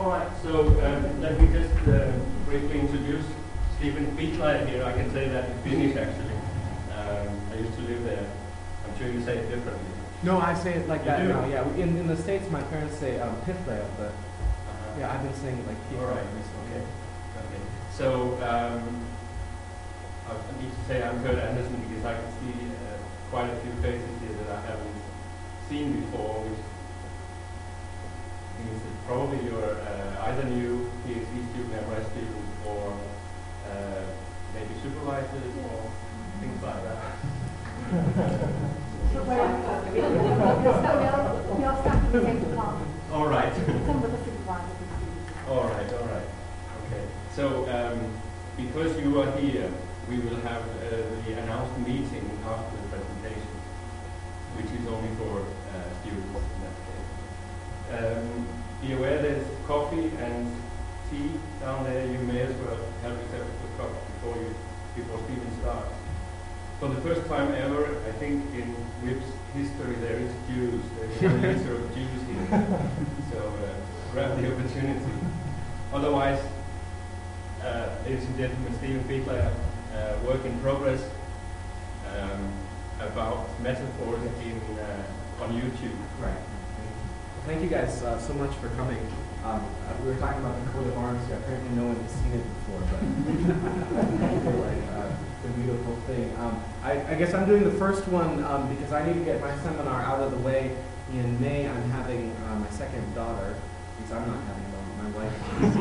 All right, so let me just briefly introduce Stephen Fiedler here. I can say that in Finnish, actually. I used to live there. I'm sure you say it differently. No, I say it like You that do? now. Yeah, in the States, my parents say Pithle, but yeah, I've been saying it like Pithle. All right. recently. Okay. So I need to say I'm Kurt Anderson because I can see quite a few faces here that I haven't seen before, which means that probably you're either new PhD student, MRS student, or maybe supervisors or things like that. All right. All right. Okay. So because you are here, we will have the announced meeting after the presentation, which is only for students in that case. Be aware there's coffee and tea down there. You may as well help yourself with coffee before Stephen starts. For the first time ever, I think in WIPS history there is juice. There is a liter of juice here. So grab the opportunity. Otherwise, ladies and gentlemen, Stephen Fiedler, work in progress about metaphors on YouTube. Right. Thank you guys so much for coming. We were talking about the coat of arms here. Apparently no one has seen it before, but I feel like it's a beautiful thing. I guess I'm doing the first one because I need to get my seminar out of the way. In May, I'm having my second daughter, because I'm not having one, my wife is.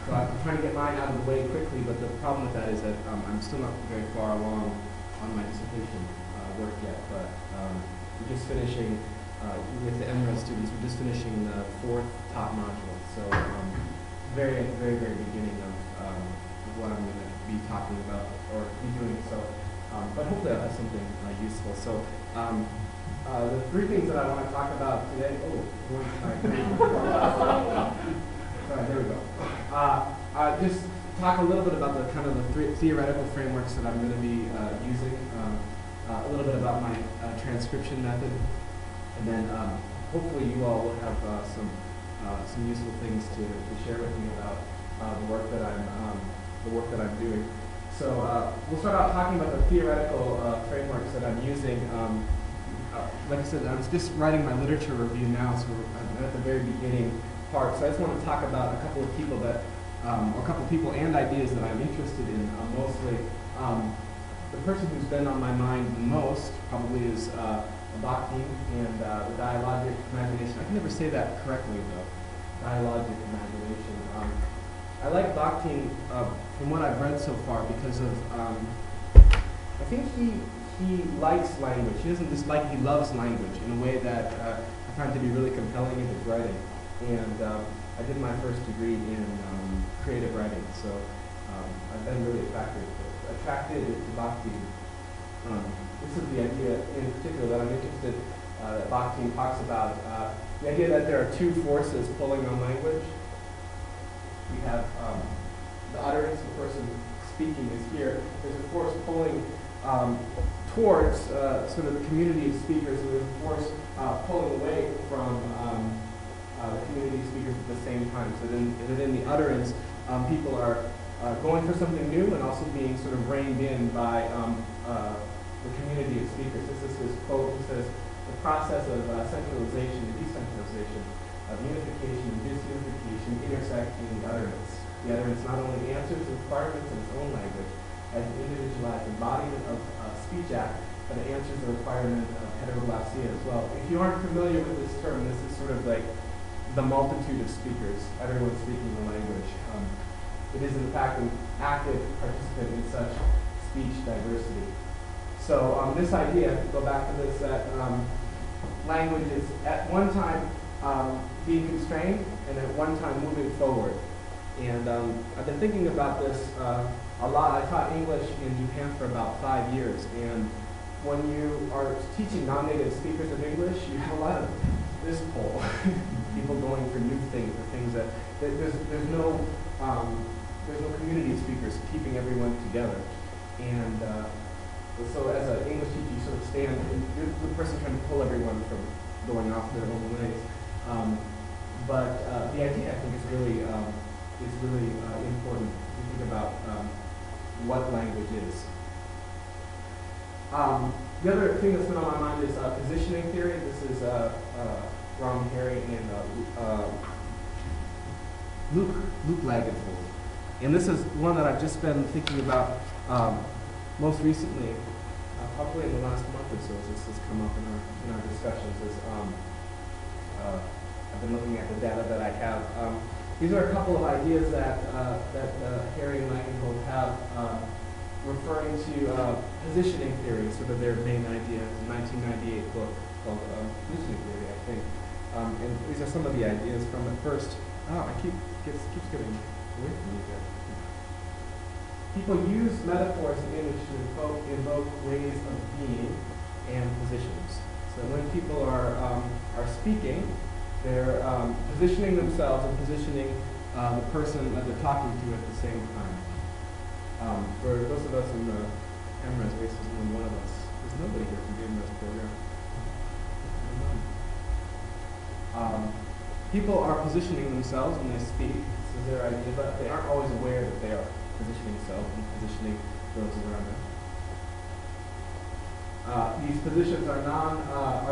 So I'm trying to get mine out of the way quickly, but the problem with that is that I'm still not very far along on my dissertation work yet, but we're just finishing with the MRS students, we're just finishing the 4th top module. So very beginning of what I'm going to be talking about or be doing. So, but hopefully I'll have something useful. So the 3 things that I want to talk about today. Sorry, there we go. Just talk a little bit about the kind of the theoretical frameworks that I'm going to be using. A little bit about my transcription method. And then hopefully you all will have some useful things to share with me about the work that I'm doing. So we'll start out talking about the theoretical frameworks that I'm using. Like I said, I was just writing my literature review now, so I'm at the very beginning part. So I just want to talk about a couple of people that, or a couple of people and ideas that I'm interested in. Mostly, the person who's been on my mind the most probably is Bakhtin and the dialogic imagination. I can never say that correctly though. Dialogic imagination. I like Bakhtin from what I've read so far because of I think he likes language. He doesn't just like, he loves language in a way that I find to be really compelling in his writing. And I did my first degree in creative writing, so I've been really attracted to Bakhtin. This is the idea in particular that I'm interested that Bakhtin talks about. The idea that there are 2 forces pulling on language. We have the utterance, the person speaking is here. There's a force pulling towards sort of the community of speakers, and there's a force pulling away from the community of speakers at the same time. So then within the utterance, people are going for something new and also being sort of reined in by the community of speakers. This is his quote. He says, the process of centralization and decentralization, of unification and disunification intersect in the utterance. The utterance not only answers the requirements in its own language as an individualized embodiment of speech act, but it answers the requirement of heteroglassia as well. If you aren't familiar with this term, this is sort of like the multitude of speakers, everyone speaking the language. It is in fact an active participant in such speech diversity. So this idea, to go back to this, that language is at one time being constrained and at one time moving forward. And I've been thinking about this a lot. I taught English in Japan for about 5 years, and when you are teaching non-native speakers of English, you have a lot of this pull. People going for new things, or things that there's no community of speakers keeping everyone together. And so as an English teacher, you sort of stand, you're the person trying to pull everyone from going off their own ways. but the idea, I think, is really important if you think about what language is. The other thing that's been on my mind is positioning theory. This is Ron Harry and Luke Lagenfeld. And this is one that I've just been thinking about most recently, probably in the last month or so, as this has come up in our discussions. I've been looking at the data that I have. These are a couple of ideas that Harry and Lagenfeld have referring to positioning theory, sort of their main idea, a 1998 book called Positioning Theory, I think. And these are some of the ideas from it. First, keeps getting away from me here. People use metaphors and images to invoke ways of being and positions. So when people are speaking, they're positioning themselves and positioning the person that they're talking to at the same time. For those of us in the cameras, race is only one of us. There's nobody here from the IMRES program. People are positioning themselves when they speak. This is their idea, but they aren't always aware that they are positioning themselves and positioning those around them. These positions are not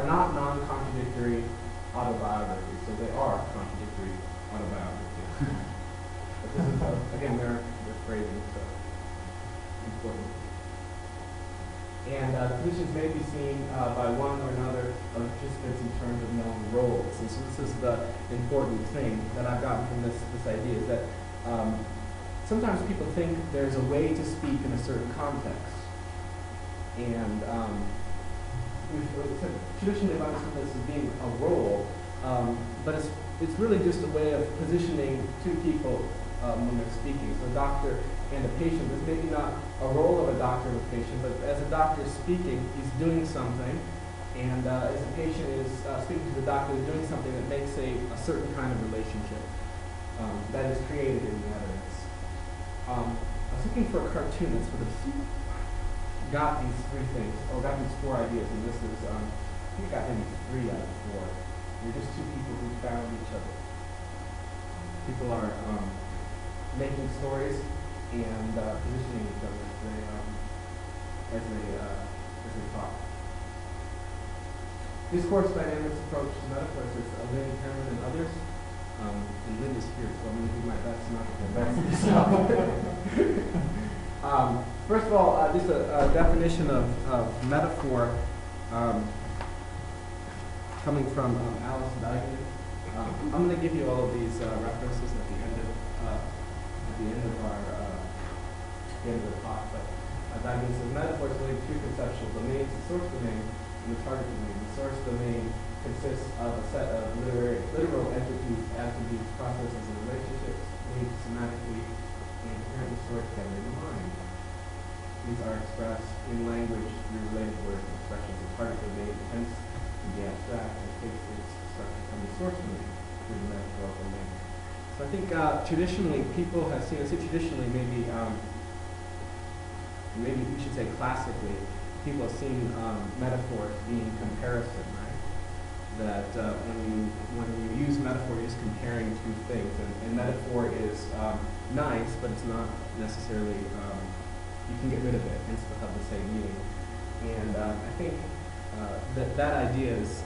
non-contradictory autobiographies, so they are contradictory autobiographies. But this is, again, their phrasing, so important. And positions may be seen by one or another of the participants in terms of known roles. And so this is the important thing that I've gotten from this idea, is that sometimes people think there's a way to speak in a certain context. And we've traditionally understood this as being a role, but it's really just a way of positioning two people when they're speaking. So a doctor and a patient, there's maybe not a role of a doctor and a patient, but as a doctor is speaking, he's doing something, and as a patient is speaking to the doctor, they're doing something that makes a certain kind of relationship that is created in the evidence. I was looking for a cartoon that sort of got these three things, or got these four ideas, and this is, I think it got maybe 3 out of 4. You're just two people who found each other. People are making stories and positioning each other as they talk. Discourse dynamics approach to metaphors is Lynn Herman and others. And Lynn is here, so I'm going to do my best not to embarrass myself. First of all, just a definition of metaphor coming from Alice Dygan. I'm going to give you all of these references at the end of the talk. But Dygan says metaphors relate to two conceptual domains: the source domain and the target domain. The source domain consists of a set of literal entities, attributes, processes, and relationships linked semantically and inherently stored together in the mind. These are expressed in language through related words and expressions. The target domain tends to be abstract and takes its structure from the source domain through the metaphorical link. So I think traditionally people have seen, I say traditionally, maybe we should say classically, people have seen metaphors being comparison, right? That when you use metaphor, you're just comparing two things, and metaphor is nice, but it's not necessarily, you can get rid of it and still have the same meaning. And I think that idea is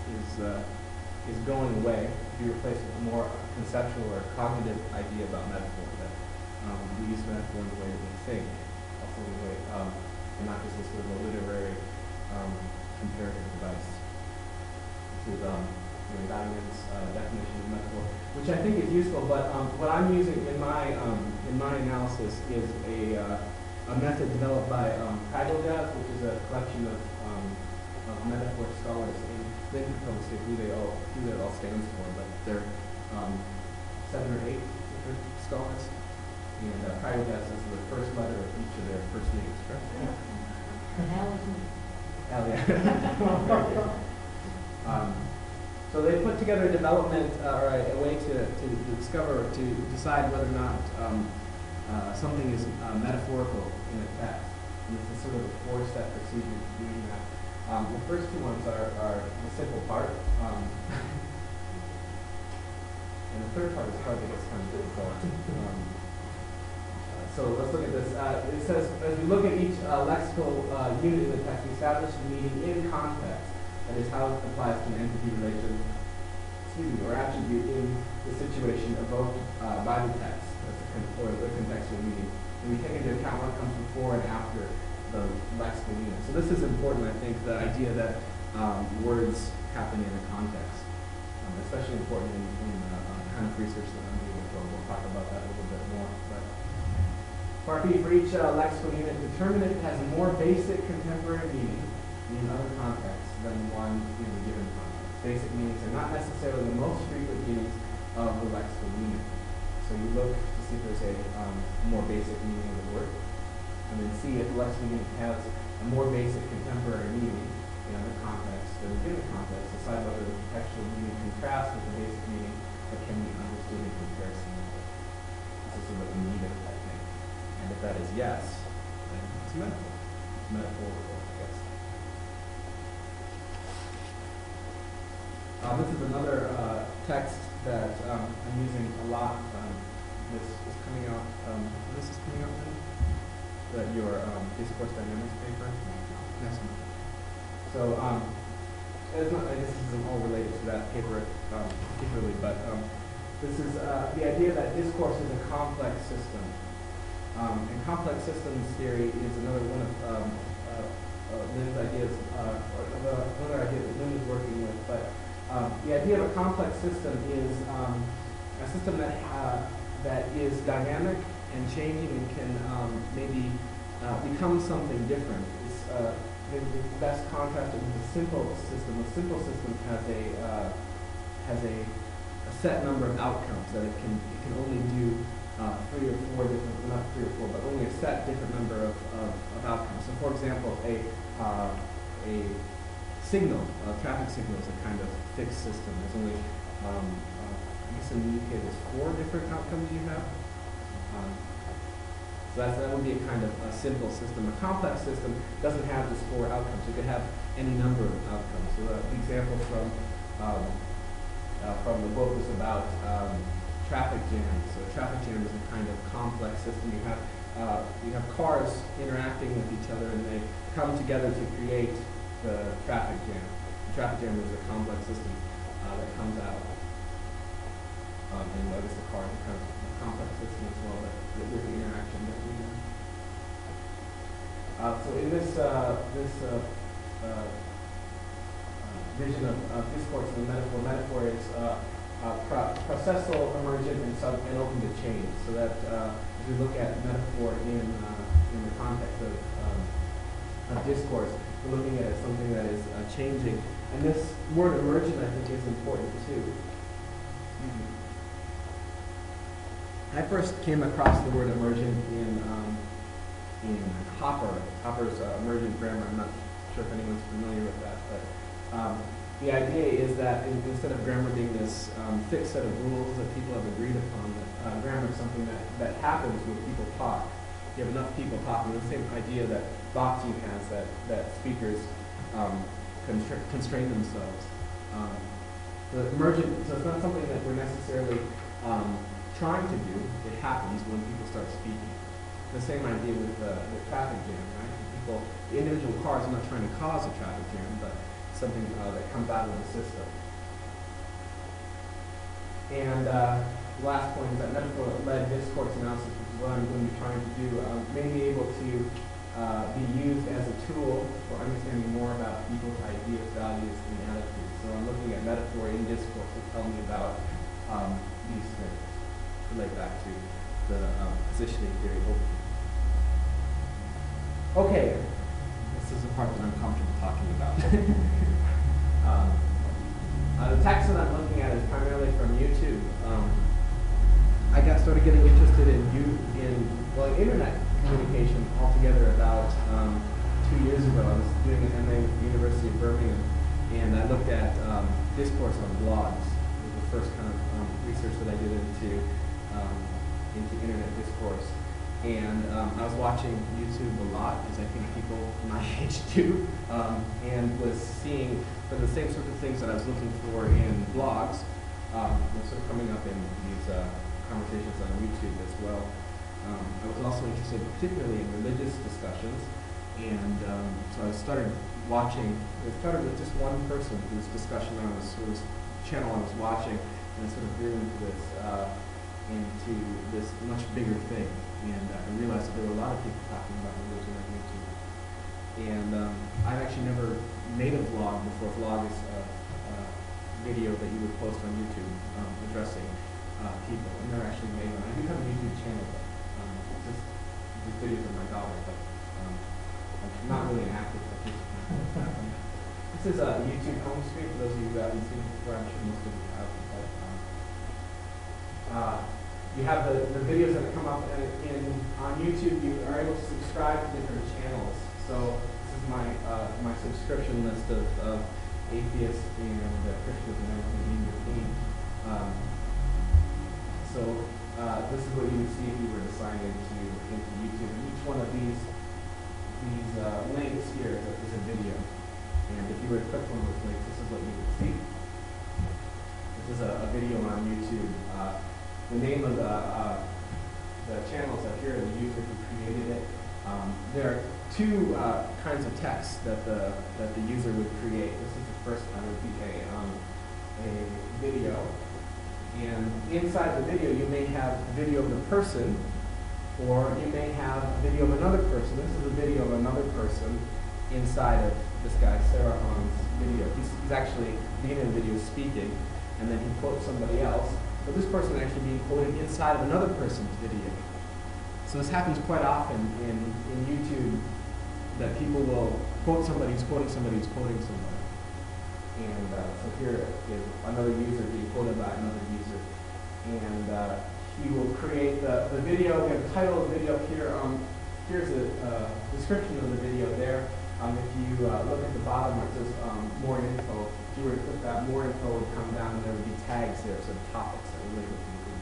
going away to be replaced with a more conceptual or cognitive idea about metaphor, that we use metaphor in the way that we think, also in the way, and not just as sort of a literary comparative device. This is Diamond's definition of metaphor, which I think is useful, but what I'm using in my analysis is a method developed by Keynes, which is a collection of metaphor scholars, and they can probably say who that all stands for, but they're 7 or 8 different scholars, and Keynes is the first letter of each of their first names, correct? So they put together a development or a way to discover, to decide whether or not something is metaphorical in a text. And it's a sort of a 4-step procedure to doing that. The first 2 ones are the simple part. And the third part is hard to get kind of difficult. So let's look at this. It says, as we look at each lexical unit in the text, we establish the meaning in context. That is how it applies to an entity relation, or attribute in the situation evoked by the text, or the contextual meaning. And we take into account what comes before and after the lexical unit. So this is important, I think, the idea that words happen in a context, especially important in the kind of research that I'm doing. So we'll talk about that a little bit more. But part B, for each lexical unit, determine if it has a more basic contemporary meaning in other contexts than one in a given context. Basic meanings are not necessarily the most frequent meanings of the lexical unit. So you look to see if there's a more basic meaning of the word, and then see if the lexical unit has a more basic contemporary meaning in other contexts than a given context. Decide whether the contextual meaning contrasts with the basic meaning that can be understood in comparison with it. This is sort of a neither type thing. And if that is yes, then it's a metaphor. It's metaphorical, I guess. This is another text that I'm using a lot. This is coming out. This is coming out then. Your discourse dynamics paper next month. So it's not. This isn't all related to that paper particularly, but this is the idea that discourse is a complex system. And complex systems theory is another one of Lynn's ideas, or another idea that Lynn is working with. But the idea of a complex system is a system that is dynamic and changing and can maybe become something different. It's maybe best contrasted with a simple system. A simple system has a set number of outcomes that it can only do three or four different, not three or four, but only a set different number of outcomes. So, for example, a signal, a traffic signal, is a kind of fixed system. There's only, I guess in the UK, there's 4 different outcomes you have. So that would be a kind of a simple system. A complex system doesn't have just 4 outcomes. It could have any number of outcomes. So the example from the book was about traffic jams. So a traffic jam is a kind of complex system. You have cars interacting with each other, and they come together to create the traffic jam. The traffic jam is a complex system that comes out. And I guess the car is kind of a complex system as well, but with the interaction that we have. So in this vision of discourse and metaphor is processal, emergent, and open to change. So that as we look at metaphor in the context of discourse, we're looking at something that is changing. And this word emergent, I think, is important too. I first came across the word emergent in Hopper's emergent grammar. I'm not sure if anyone's familiar with that, but the idea is that instead of grammar being this fixed set of rules that people have agreed upon, that grammar is something that happens when people talk. You have enough people talking. The same idea that Bakhtin has, that speakers constrain themselves. The emergent, so it's not something that we're necessarily trying to do. It happens when people start speaking. The same idea with the traffic jam, right? The individual cars are not trying to cause a traffic jam, but something that comes out of the system. And the last point is that metaphor-led discourse analysis, which is what I'm going to be trying to do, may be able to be used as a tool for understanding more about people's ideas, values, and attitudes. So I'm looking at metaphor in discourse to tell me about these things. Relate back to the positioning theory. Okay, this is the part that I'm comfortable talking about. The text that I'm looking at is primarily from YouTube. I started getting interested in internet communication altogether about 2 years ago. I was doing an MA with the University of Birmingham, and I looked at discourse on blogs. It was the first kind of research that I did into internet discourse. And I was watching YouTube a lot, as I think people my age do, and was seeing the same sort of things that I was looking for in blogs were sort of coming up in conversations on YouTube as well. I was also interested particularly in religious discussions, and so I started watching. It started with just one person whose discussion whose channel I was watching, and it sort of grew into this much bigger thing. And I realized that there were a lot of people talking about religion on YouTube. And I've actually never made a vlog before. Vlog is a video that you would post on YouTube addressing people. I've never actually made one. I do have a YouTube channel, but these videos of my daughter, but I'm not really an active participant. This is a YouTube home screen for those of you who haven't seen it before. I'm sure most of you have. But, you have the videos that come up on YouTube. You are able to subscribe to different channels. So this is my subscription list of atheists and Christians and everything in between. This is what you would see if you were to sign into YouTube. And each one of these links here is a video. And if you were to click one of those links, this is what you would see. This is a video on YouTube. The name of the channels up here, the user who created it. There are two kinds of text that the user would create. This is the first one, would be a video, and inside the video you may have a video of the person, or you may have a video of another person. This is a video of another person inside of this guy Sarah Hahn's video. He's actually beginning the video speaking, and then he quotes somebody else. But this person actually being quoted inside of another person's video. So this happens quite often in YouTube, that people will quote somebody who's quoting somebody who's quoting somebody. And so here is another user being quoted by another user. And he will create the video. We have the title of the video here. Here's a description of the video there. If you look at the bottom where it says more info, if you were to click that, more info would come down and there would be tags there, so topics that relate to the video.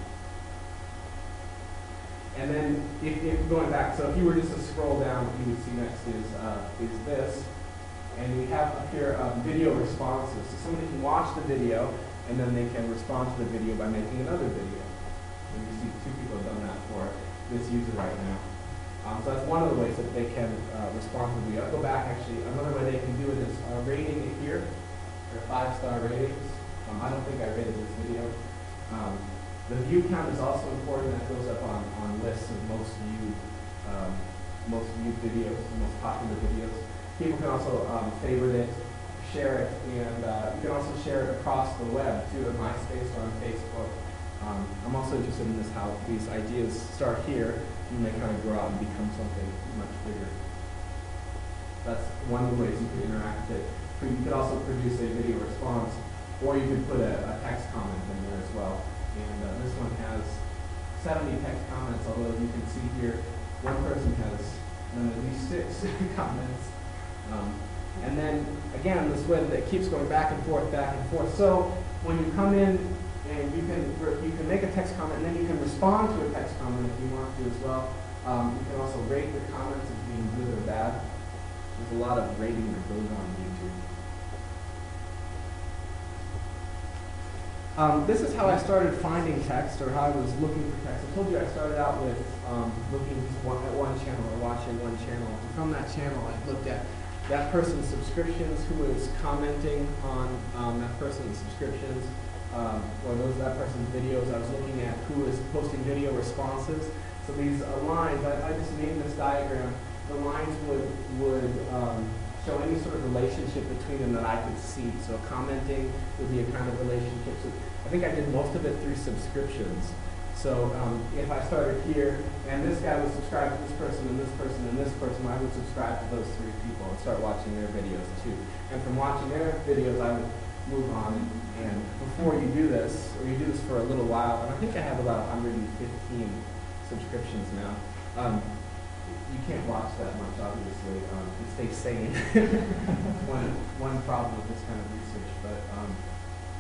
And then if going back, so if you were just to scroll down, what you would see next is this. And we have up here video responses. So somebody can watch the video and then they can respond to the video by making another video. And you see two people have done that for this user right now. So that's one of the ways that they can respond to the video. I'll go back actually. Another way they can do it is rating it here. There are 5-star ratings. I don't think I rated this video. The view count is also important. That goes up on lists of most viewed videos, most popular videos. People can also favorite it, share it, and you can also share it across the web too, on MySpace or on Facebook. I'm also interested in this, how these ideas start here. You may kind of grow out and become something much bigger. That's one of the ways you can interact with it. You could also produce a video response, or you could put a text comment in there as well. And this one has 70 text comments, although you can see here, one person has at least 6 comments. And then, again, this way that it keeps going back and forth, back and forth. So when you come in, and you can make a text comment, and then you can respond to a text comment if you want to as well. You can also rate the comments as being good or bad. There's a lot of rating that goes on YouTube. This is how I started finding text, or how I was looking for text. I told you I started out with looking at one channel or watching one channel. And from that channel, I looked at that person's subscriptions, who was commenting on that person's subscriptions. Or that person's videos. I was looking at who was posting video responses. So these lines, I just named this diagram. The lines would show any sort of relationship between them that I could see. So commenting would be a kind of relationship. So I think I did most of it through subscriptions. So if I started here, and this guy was subscribed to this person, and this person, and this person, I would subscribe to those 3 people and start watching their videos too. And from watching their videos, I would move on. And before you do this, or you do this for a little while, and I think I have about 115 subscriptions now. You can't watch that much, obviously, to stay sane. one problem with this kind of research, but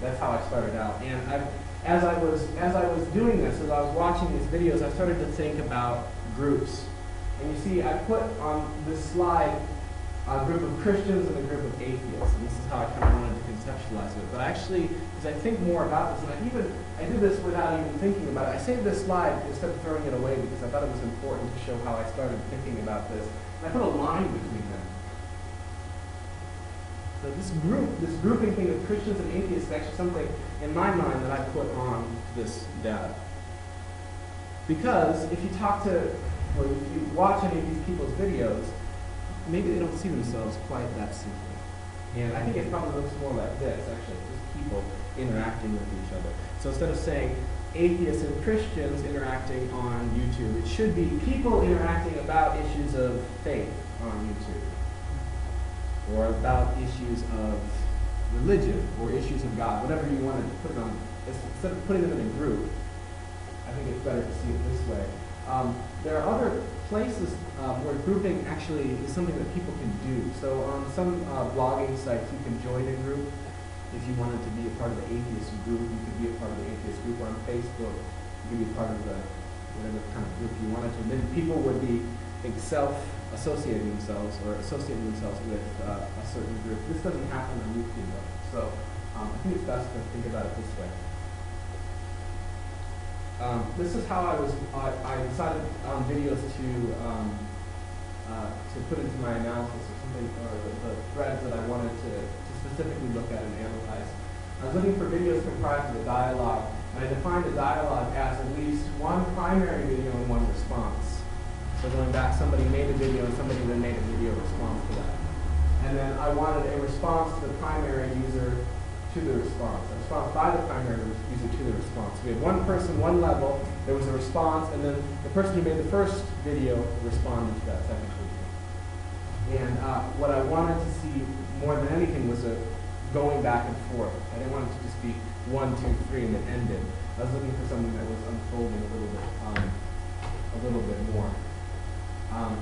that's how I started out. And as I was doing this, as I was watching these videos, I started to think about groups. And you see, I put on this slide a group of Christians and a group of atheists. And this is how I kind of wanted to conceptualize it. But actually, as I think more about this, and I did this without even thinking about it. I saved this slide instead of throwing it away because I thought it was important to show how I started thinking about this. And I put a line between them. So this grouping thing of Christians and atheists is actually something in my mind that I put on this data. Because if you talk to, or if you watch any of these people's videos, maybe they don't see themselves quite that simply. And I think it probably looks more like this, actually, just people interacting with each other. So instead of saying atheists and Christians interacting on YouTube, it should be people interacting about issues of faith on YouTube. Or about issues of religion, or issues of God, whatever you want to put it on. Instead of putting them in a group, I think it's better to see it this way. There are other places where grouping actually is something that people can do. So on some blogging sites, you can join a group. If you wanted to be a part of the atheist group, you could be a part of the atheist group. Or on Facebook, you could be a part of the whatever kind of group you wanted to. And then people would be self-associating themselves or associating themselves with a certain group. This doesn't happen on YouTube though. So I think it's best to think about it this way. This is how I decided on videos to put into my analysis or something, or the threads that I wanted to specifically look at and analyze. I was looking for videos comprised of a dialogue, and I defined a dialogue as at least one primary video and one response. So going back, somebody made a video and somebody then made a video response to that. And then I wanted a response to the primary user to the response. A response by the primary user to the response. We had one person, one level, there was a response, and then the person who made the first video responded to that second video. And what I wanted to see more than anything was a going back and forth. I didn't want it to just be 1, 2, 3 and then ended. I was looking for something that was unfolding a little bit more. I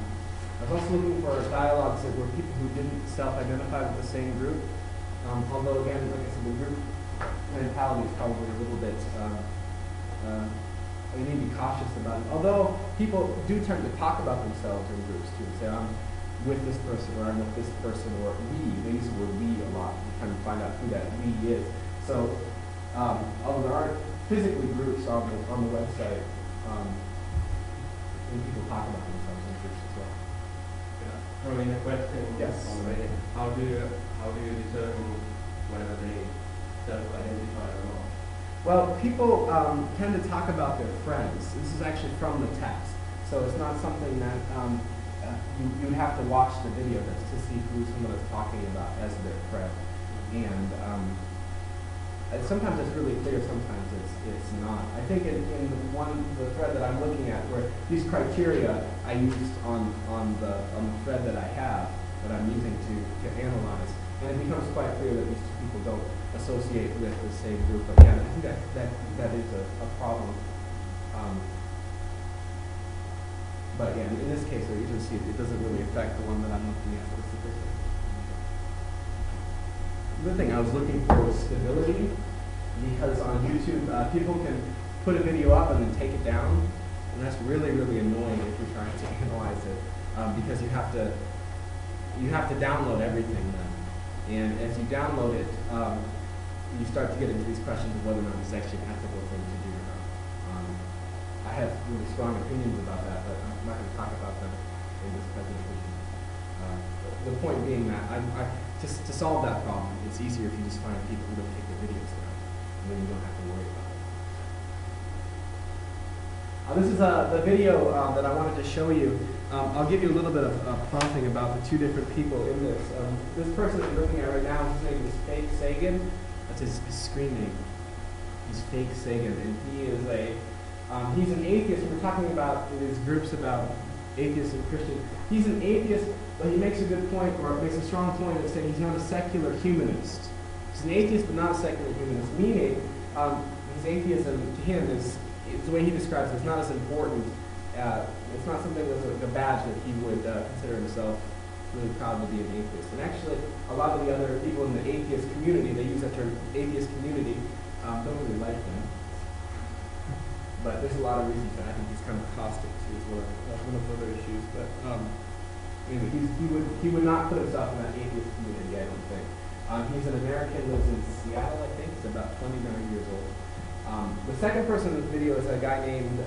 was also looking for dialogues that were people who didn't self-identify with the same group. Although again, like I said, the group mentality is probably a little bit, we need to be cautious about it. Although people do tend to talk about themselves in groups too. Say, I'm with this person, or I'm with this person, or we. They use the word we a lot. You kind of find out who that we is. So, although there aren't physically groups on the website, people talk about themselves in groups as well. Yeah. Throwing a question. Yes. Already. How do you determine whether they self-identify or not? Well, people tend to talk about their friends. This is actually from the text, so it's not something that you'd have to watch the video to see who someone is talking about as their friend. And sometimes it's really clear, sometimes it's not. I think in the thread that I'm looking at, where these criteria I used on the thread that I have, that I'm using to analyze, and it becomes quite clear that these two people don't associate with the same group. But yeah, I think that is a problem. But again, in this case, you can see it doesn't really affect the one that I'm looking at specifically. The thing I was looking for was stability, because on YouTube, people can put a video up and then take it down, and that's really, really annoying if you're trying to analyze it, because you have to download everything then. And as you download it, you start to get into these questions of whether or not it's actually an ethical thing to do or not. I have really strong opinions about that, but I'm not going to talk about them in this presentation. The point being that just to solve that problem, it's easier if you just find people who don't take their videos down, and then you don't have to worry about it. This is the video that I wanted to show you. I'll give you a little bit of prompting about the two different people in this. This person that you're looking at right now, his name is Fake Sagan. That's his screen name. He's Fake Sagan, and he is he's an atheist. We're talking about in these groups about atheists and Christians. He's an atheist, but he makes a good point, or makes a strong point of saying he's not a secular humanist. He's an atheist, but not a secular humanist, meaning his atheism to him is the way he describes it. It's not as important. It's not something that's a badge that he would consider himself really proud to be an atheist. And actually, a lot of the other people in the atheist community, they use that term atheist community, don't really like them. But there's a lot of reasons that I think he's kind of caustic too, as well. That's one of the other issues. But Anyway, he would not put himself in that atheist community, I don't think. He's an American, lives in Seattle, I think. He's about 29 years old. The second person in the video is a guy named,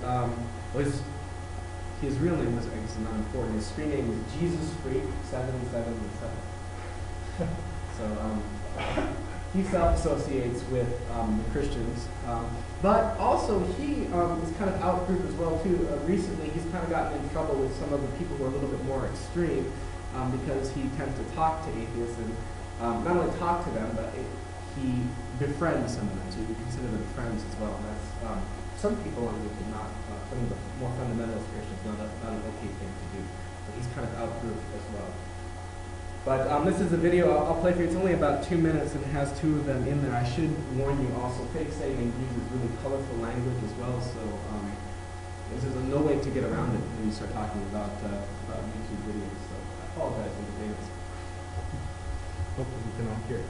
his real name was, I guess, not important. His screen name was Jesus Freak 777. So he self-associates with the Christians, but also he is kind of out-group as well too. Recently, he's kind of gotten in trouble with some of the people who are a little bit more extreme because he tends to talk to atheists and not only talk to them, but he befriends some of them, so you can consider them friends as well. And that's some people on YouTube, not some of the more fundamentalist Christians, not an okay thing to do. But he's kind of out-group as well. But this is a video I'll play for you. It's only about 2 minutes and it has two of them in there. I should warn you also, fake Sagan uses really colorful language as well, so there's no way to get around it when you start talking about YouTube videos. So I apologize in advance. Hopefully you can all hear it.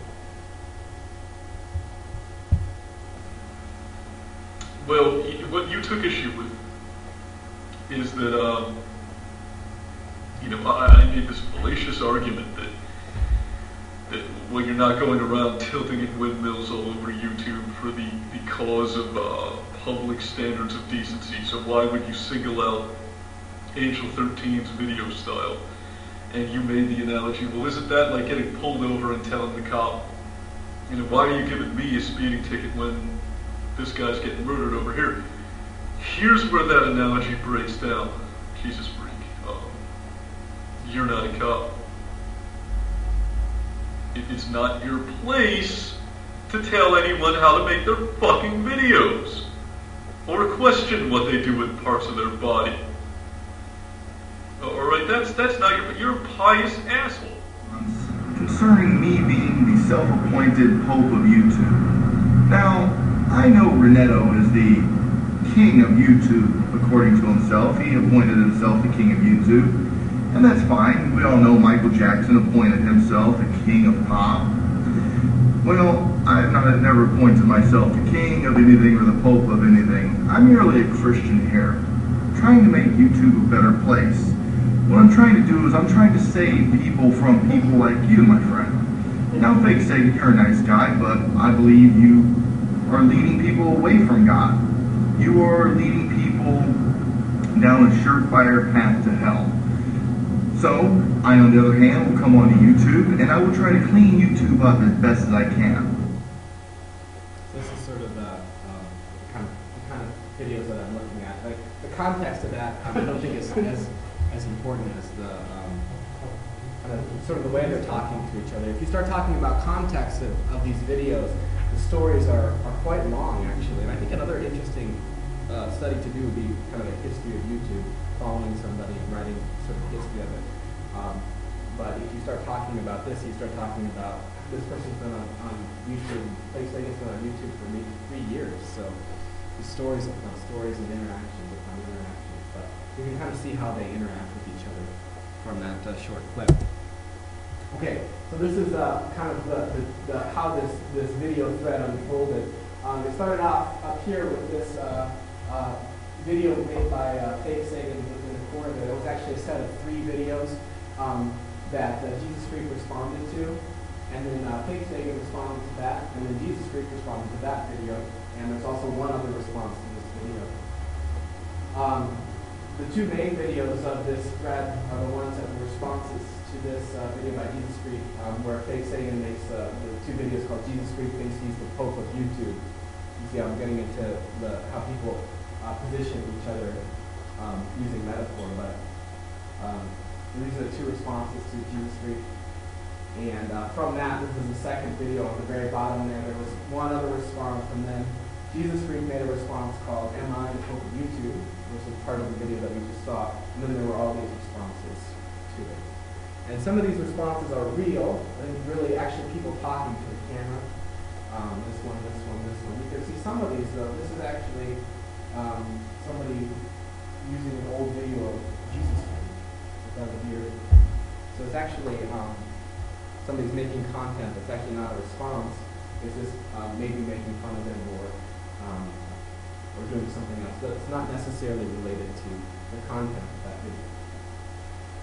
Well, what you took issue with is that, I made this fallacious argument that well, you're not going around tilting in windmills all over YouTube for the cause of public standards of decency. So why would you single out Angel 13's video style? And you made the analogy, well, isn't that like getting pulled over and telling the cop, why are you giving me a speeding ticket when this guy's getting murdered over here? Here's where that analogy breaks down. Jesus freak. You're not a cop. It's not your place to tell anyone how to make their fucking videos or question what they do with parts of their body. Alright, that's not you're a pious asshole. Concerning me being the self-appointed Pope of YouTube. Now, I know Renetto is the king of YouTube, according to himself. He appointed himself the king of YouTube. And that's fine. We all know Michael Jackson appointed himself the king of pop. Well, I've never appointed myself the king of anything or the pope of anything. I'm merely a Christian here, trying to make YouTube a better place. What I'm trying to do is I'm trying to save people from people like you, my friend. Now, fake Sagan, you're a nice guy, but I believe you are leading people away from God. You are leading people down a surefire path to hell. So, I, on the other hand, will come onto YouTube, and I will try to clean YouTube up as best as I can. This is sort of the kind of videos that I'm looking at. Like the context of that, I don't think is as important as the sort of the way they're talking to each other. If you start talking about context of these videos, the stories are quite long, actually. And I think another interesting study to do would be kind of a history of YouTube, following somebody and writing sort of history of it. But if you start talking about this, you start talking about this person's been on YouTube, fake Sagan's been on YouTube for maybe 3 years. So the stories upon stories and interactions upon interactions. But you can kind of see how they interact with each other from that short clip. Okay, so this is kind of how this video thread unfolded. It started off up here with this video made by fake Sagan in the corner. There was actually a set of 3 videos that Jesus Freak responded to, and then fake Sagan responded to that, and then Jesus Freak responded to that video, and there's also one other response to this video. The 2 main videos of this thread are the ones that were responses to this video by Jesus Freak, where fake Sagan makes the 2 videos called Jesus Freak thinks he's the Pope of YouTube. You see, I'm getting into how people position each other using metaphor, but these are the 2 responses to Jesus Freak. And from that, this is the second video on the very bottom there. There was one other response, and then Jesus Freak made a response called Am I the Pope of YouTube? Which was part of the video that we just saw. And then there were all these responses to it. And some of these responses are real, and really actually people talking to the camera. This one, this one, this one. You can see some of these, though. This is actually somebody using an old video of Jesus Freak without a beard. So it's actually somebody's making content that's actually not a response. It's just maybe making fun of them or doing something else. But it's not necessarily related to the content of that video.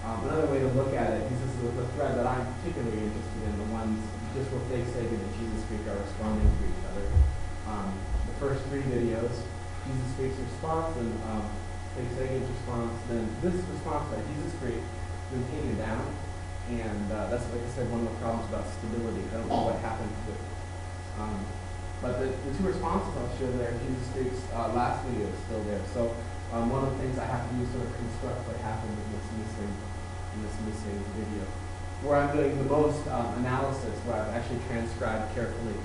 Another way to look at it, this is the thread that I'm particularly interested in, the ones just where Fake Sagan and Jesus Freak are responding to each other. The first 3 videos, Jesus Freak's response and Fake Sagan's response, then this response by Jesus Freak has been taken down, and that's, like I said, one of the problems about stability. I don't know what happened to it. But the 2 responses I'll show there, Jesus Freak's last video is still there. So one of the things I have to do is sort of construct what happened in this missing video. Where I'm doing the most analysis, where I've actually transcribed carefully,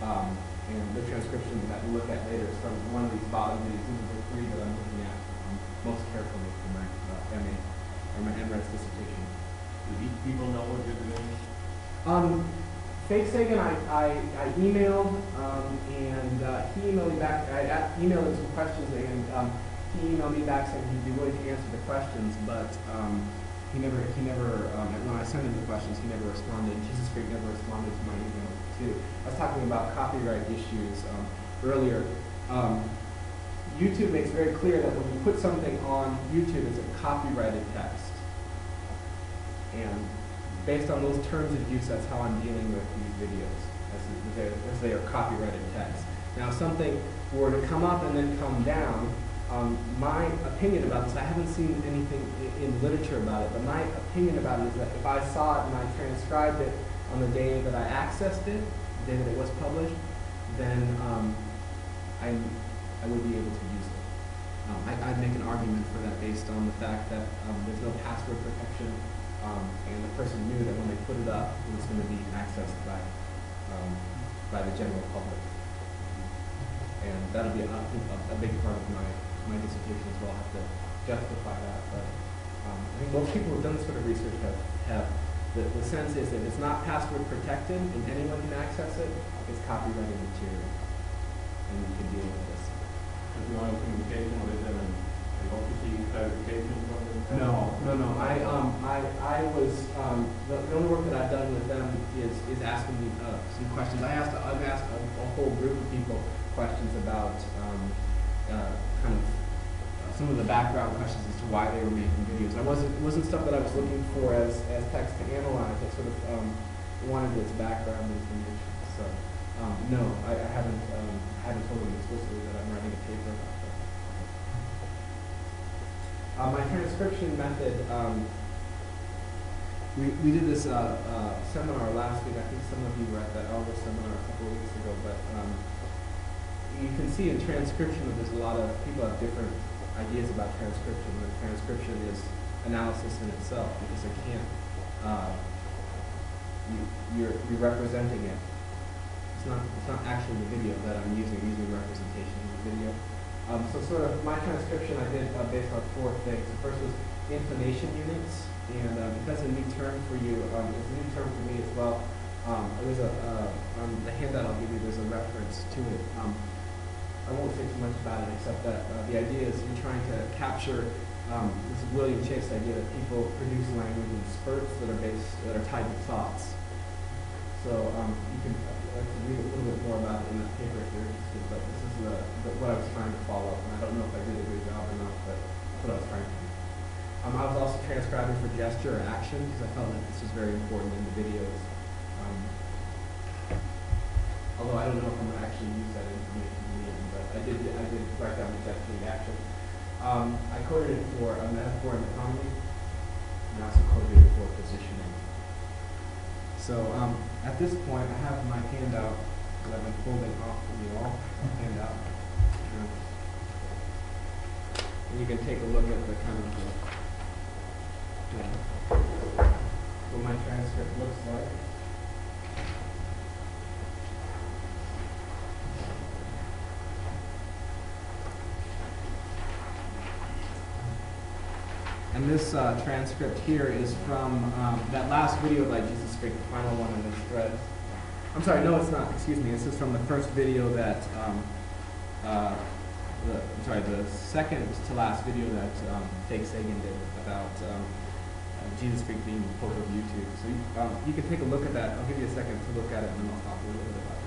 and the transcription that we'll look at later is from one of these bottom videos. These are the 3 that I'm looking at most carefully for my MA or my MRes dissertation. Do these people know what you're doing? Fake Sagan, I emailed, and he emailed me back. I emailed him some questions, and he emailed me back saying he'd be willing to answer the questions, but he never. When I sent him the questions, he never responded. Jesus Freak never responded to my email too. I was talking about copyright issues earlier. YouTube makes very clear that when you put something on YouTube, it's a copyrighted text, and based on those terms of use, that's how I'm dealing with these videos, as they are copyrighted text. Now, if something were to come up and then come down, my opinion about this, I haven't seen anything in literature about it, but my opinion about it is that if I saw it and I transcribed it on the day that I accessed it, the day that it was published, then I would be able to use it. I'd make an argument for that based on the fact that there's no password protection, and the person knew that when they put it up, it was going to be accessed by the general public. And that'll be a big part of my dissertation as well. I'll have to justify that. But I think most people who've done this sort of research have the sense is that it's not password protected and anyone can access it. It's copyrighted material, and we can deal with this. If you want communication with them and they hope to see clarification from them? No. I was the only work that I've done with them is asking me some questions. I've asked a whole group of people questions about kind of some of the background questions as to why they were making videos. It wasn't stuff that I was looking for as text to analyze. I sort of wanted its background information. So no, I haven't told them explicitly that I'm writing a paper about that. My transcription method. We did this seminar last week. I think some of you were at that Elder seminar a couple of weeks ago, but you can see in transcription that there's a lot of people have different ideas about transcription. That transcription is analysis in itself because it can't. You're representing it. It's not actually the video that I'm using. I'm using representation in the video. So sort of my transcription I did based on 4 things. The first was intonation units, and that's a new term for you. It's a new term for me as well. There's on the handout I'll give you, there's a reference to it. I won't say too much about it except that the idea is you're trying to capture this is William Chase's idea that people produce language in spurts that are tied to thoughts. So you can read a little bit more about it in that paper if you're interested, but this is what I was trying to follow up, and I don't know if I did a good job or not, but that's what I was trying to do. I was also transcribing for gesture or action because I felt that this was very important in the videos. Although I don't know if I'm going to actually use that information in the end, but I did write down the gesture and action. I coded it for a metaphor and economy, and I also coded it for positioning. So at this point, I have my handout that I've been holding off from you all. Handout. And you can take a look at the kind of what my transcript looks like. And this transcript here is from that last video by Jesus Freak, the final one in this thread. I'm sorry, no, it's not. Excuse me. This is from the first video that, the second to last video that Fake Sagan did about Jesus Freak being the Pope of YouTube. So you can take a look at that. I'll give you a second to look at it, and then I'll talk a little bit about it.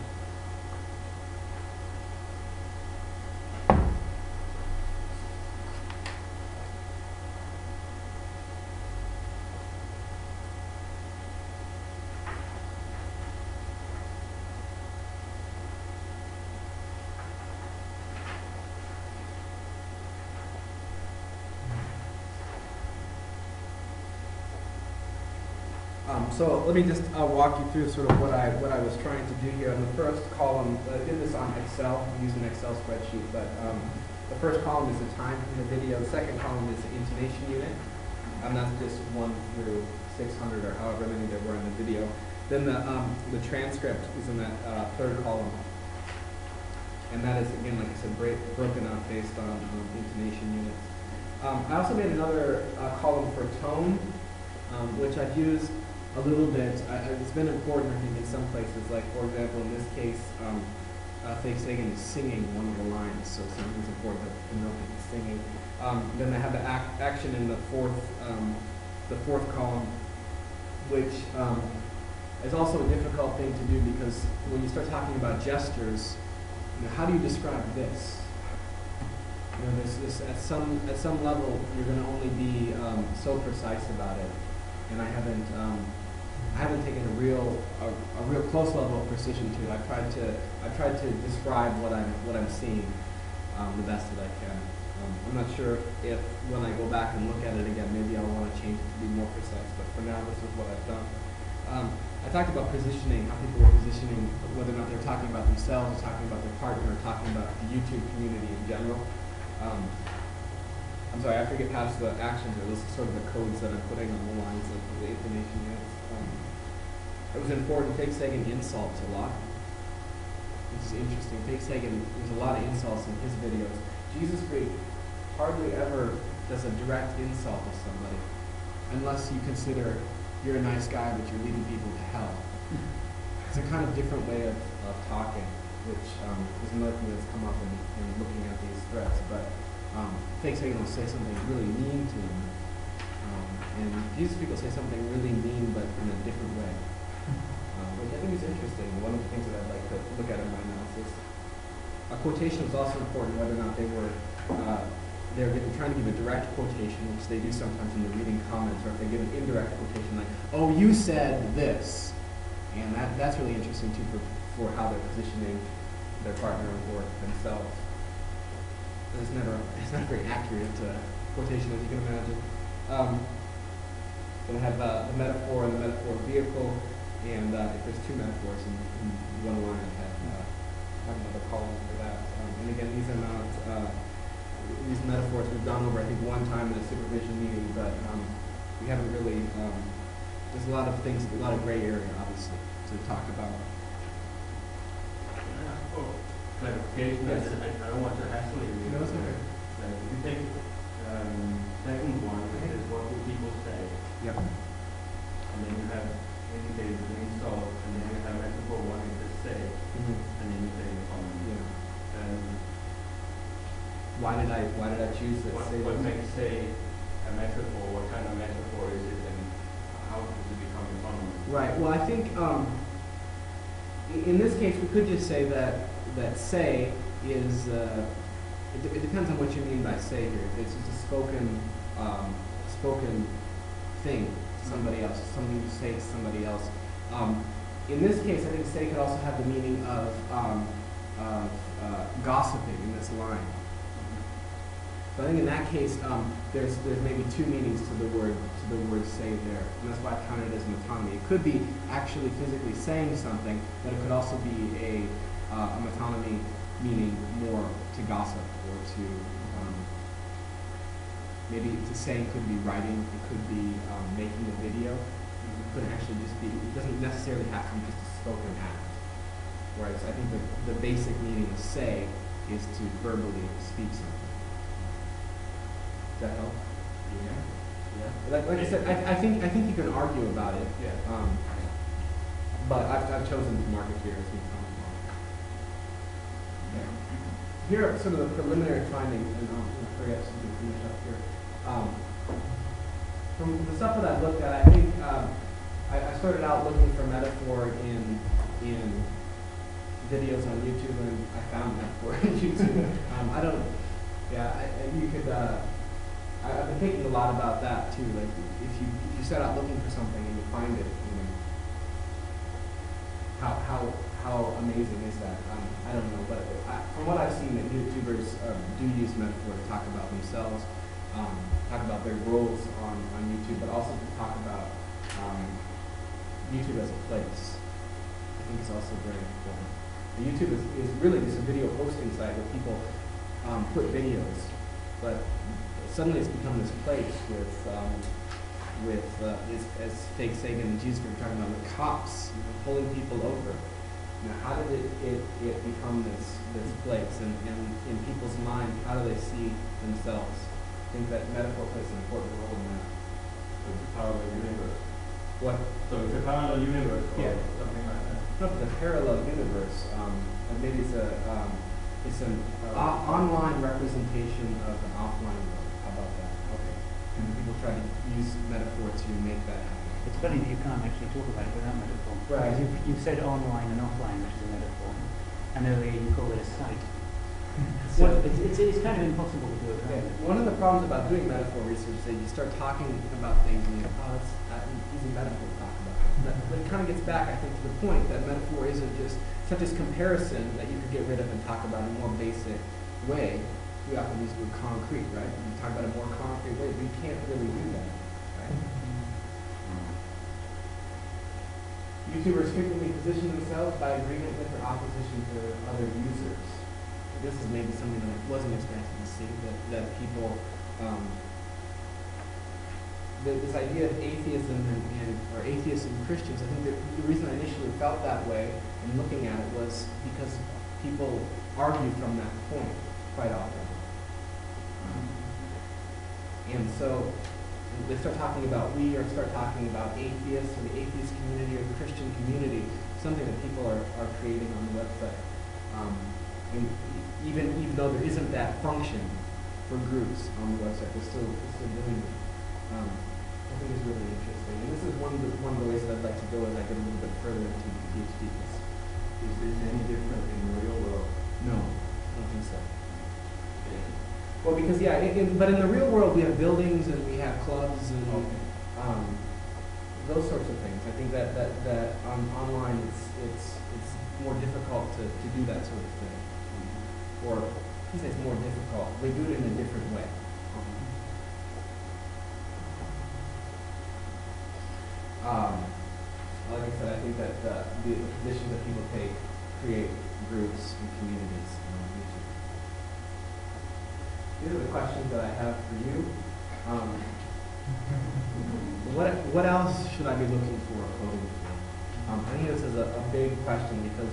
So let me just walk you through sort of what I was trying to do here. In the first column, I did this on Excel, I'm using an Excel spreadsheet, but the first column is the time in the video, the second column is the intonation unit, and that's just 1 through 600 or however many there were in the video. Then the transcript is in that third column, and that is, again, like I said, broken out based on intonation units. I also made another column for tone, which I've used a little bit. It's been important, I think, in some places. Like, for example, in this case, Fake Sagan is singing one of the lines, so something's important to note that he's singing. Then I have the action in the fourth column, which is also a difficult thing to do because when you start talking about gestures, how do you describe this? There's this, at some level, you're going to only be so precise about it, and I haven't taken a real close level of precision to it. I've tried to describe what I'm seeing the best that I can. I'm not sure if when I go back and look at it again, maybe I'll want to change it to be more precise. But for now, this is what I've done. I talked about positioning, how people were positioning, whether or not they're talking about themselves, talking about their partner, or talking about the YouTube community in general. I'm sorry, after I get past the actions, this is sort of the codes that I'm putting on the lines of the intonation units. It was important. Fake Sagan insults a lot, which is interesting. Fake Sagan, there's a lot of insults in his videos. Jesus Creek hardly ever does a direct insult to somebody, unless you consider you're a nice guy, but you're leading people to hell. It's a kind of different way of talking, which is another thing that's come up in looking at these threats. But Fake Sagan will say something really mean to them, and Jesus Creek will say something really mean, but in a different way, which I think is interesting. One of the things that I'd like to look at in my analysis. A quotation is also important, whether or not they're trying to give a direct quotation, which they do sometimes in the reading comments, or if they give an indirect quotation like, "Oh, you said this," and that's really interesting too for how they're positioning their partner or themselves. It's not a very accurate quotation, as you can imagine. Then I have the metaphor and the metaphor vehicle, and if there's two metaphors in one line, I have another column for that. And again, these are not these metaphors we've gone over, I think, one time in a supervision meeting, but we haven't really. There's a lot of things, a lot of gray area, obviously, to talk about. Clarification. Yes. I don't want to hassle you. No, it's okay. If you take second one, which is what will people say? Yep. And then you have indicated an insult, and then you have metaphor one, you just say, and then you say Yeah. Why did I choose this? What makes say a metaphor? What kind of metaphor is it, and how does it become autonomous? Right. Well, I think in this case we could just say that say is it depends on what you mean by say here. It's just a spoken thing to somebody else, something you say to somebody else. In this case, I think say could also have the meaning of gossiping in this line. So I think in that case, there's maybe two meanings to the word say there, and that's why I count it as an autonomy. It could be actually physically saying something, but it could also be a metonymy, meaning more to gossip or to maybe to say could be writing, it could be making a video. It could actually just be. It doesn't necessarily have to be just a spoken act. Whereas I think the basic meaning of say is to verbally speak something. Does that help? Yeah. Like I said, I think you can argue about it. Yeah. But I've chosen to mark it here as we come along. Here are sort of the preliminary findings, and I'll hurry up so we can finish up here. From the stuff that I looked at, I think I started out looking for metaphor in videos on YouTube, and I found metaphor in YouTube. You could. I've been thinking a lot about that too. Like, if you set out looking for something and you find it, how amazing is that? I don't know, but from what I've seen, that YouTubers do use metaphor to talk about themselves, talk about their roles on YouTube, but also to talk about YouTube as a place, I think is also very important. YouTube is really just a video posting site where people put videos, but suddenly it's become this place with as Fake Sagan and Jesus were talking about, the cops pulling people over. Now, how did it become this place, and in people's mind, how do they see themselves? I think that metaphor plays an important role in that. So it's a parallel universe. What? So it's a parallel universe, or Yeah. something like that. Not the parallel universe. And maybe it's an online representation of an offline world. How about that? Okay. And people try to use metaphor to make that happen. It's funny that you can't actually talk about it without metaphor. Right. Because you've said online and offline, which is a metaphor, and earlier you called it a site. So it's kind of impossible to do it. Yeah. Right? One of the problems about doing metaphor research is that you start talking about things and you go, oh, that's an easy metaphor to talk about. But it kind of gets back, I think, to the point that metaphor isn't just such as comparison that you could get rid of and talk about in a more basic way. We often use the word concrete, right? You talk about a more concrete way, but you can't really do that, right? YouTubers frequently position themselves by agreement with or opposition to other users. This is maybe something that I wasn't expecting to see, that people, this idea of atheism or atheists and Christians, I think that the reason I initially felt that way in looking at it was because people argue from that point quite often. And so they start talking about start talking about atheists or the atheist community or the Christian community, something that people are creating on the website. And even though there isn't that function for groups on the website, they're still doing it. I think it's really interesting. And this is one of the ways that I'd like to go as I get a little bit further into the PhD. Is this any different in the real world? No, I don't think so. Well, because but in the real world we have buildings and we have clubs and those sorts of things. I think that online it's more difficult to do that sort of thing. Or I can say it's more difficult. They do it in a different way. Like I said, I think that the positions that people take create groups and communities on YouTube. These are the questions that I have for you. What else should I be looking for coding for? I think this is a big question because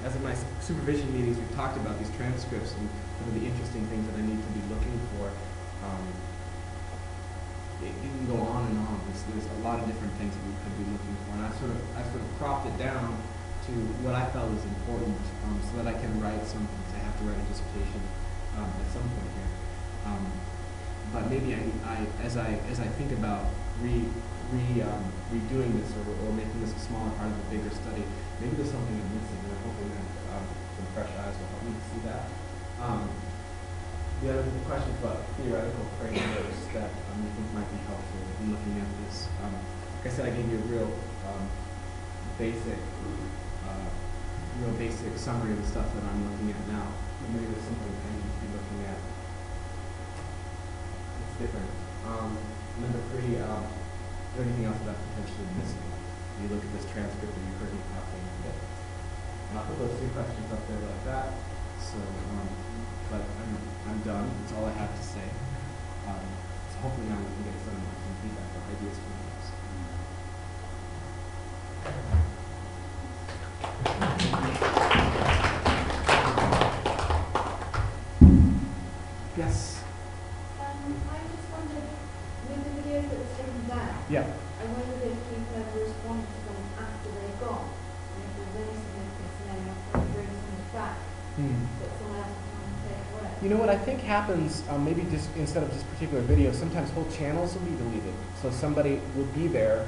as in my supervision meetings, we've talked about these transcripts and some of the interesting things that I need to be looking for. It can go on and on. There's a lot of different things that we could be looking for, and I sort of cropped it down to what I felt was important, so that I can write something. I have to write a dissertation at some point here. But maybe as I think about redoing this or making this a smaller part of a bigger study, maybe there's something I'm missing, and I'm hoping that some fresh eyes will help me to see that. The other question about theoretical frameworks that you think might be helpful in looking at this. Like I said, I gave you a real basic summary of the stuff that I'm looking at now. But maybe there's something I need to be looking at. It's different. Number 3, is there anything else that I'm potentially missing? You look at this transcript and you heard me talking today. And I'll put those 2 questions up there like that. So, but I'm done. That's all I have to say. So hopefully now we can get some feedback or ideas from you. Yes. I just wondered, with the videos that were taken down, Yeah. I wondered if people ever responded to them after they've gone, and if there's any significance in them after bring something back that someone else can take away. You know what I think happens, maybe just instead of just particular videos, sometimes whole channels will be deleted. So somebody would be there,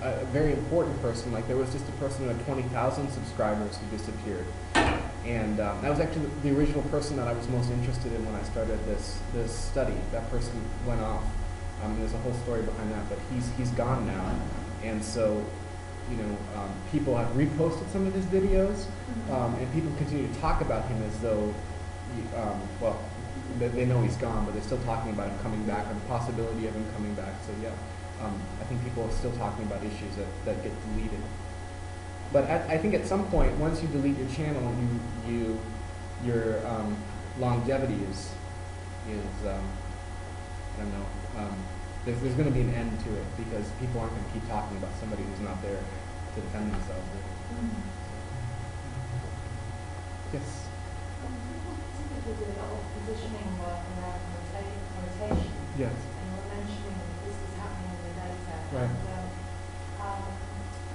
a very important person, like there was just a person who had 20,000 subscribers who disappeared. And that was actually the original person that I was most interested in when I started this study. That person went off. There's a whole story behind that, but he's gone now. And so, people have reposted some of his videos, and people continue to talk about him as though, they know he's gone, but they're still talking about him coming back, or the possibility of him coming back. So yeah, I think people are still talking about issues that get deleted. But I think at some point, once you delete your channel, your longevity is I don't know. There's going to be an end to it because people aren't going to keep talking about somebody who's not there to defend themselves. Yes. Typically do a lot of positioning work around rotation. Yes. And you were mentioning that this is happening in the data. Right. And,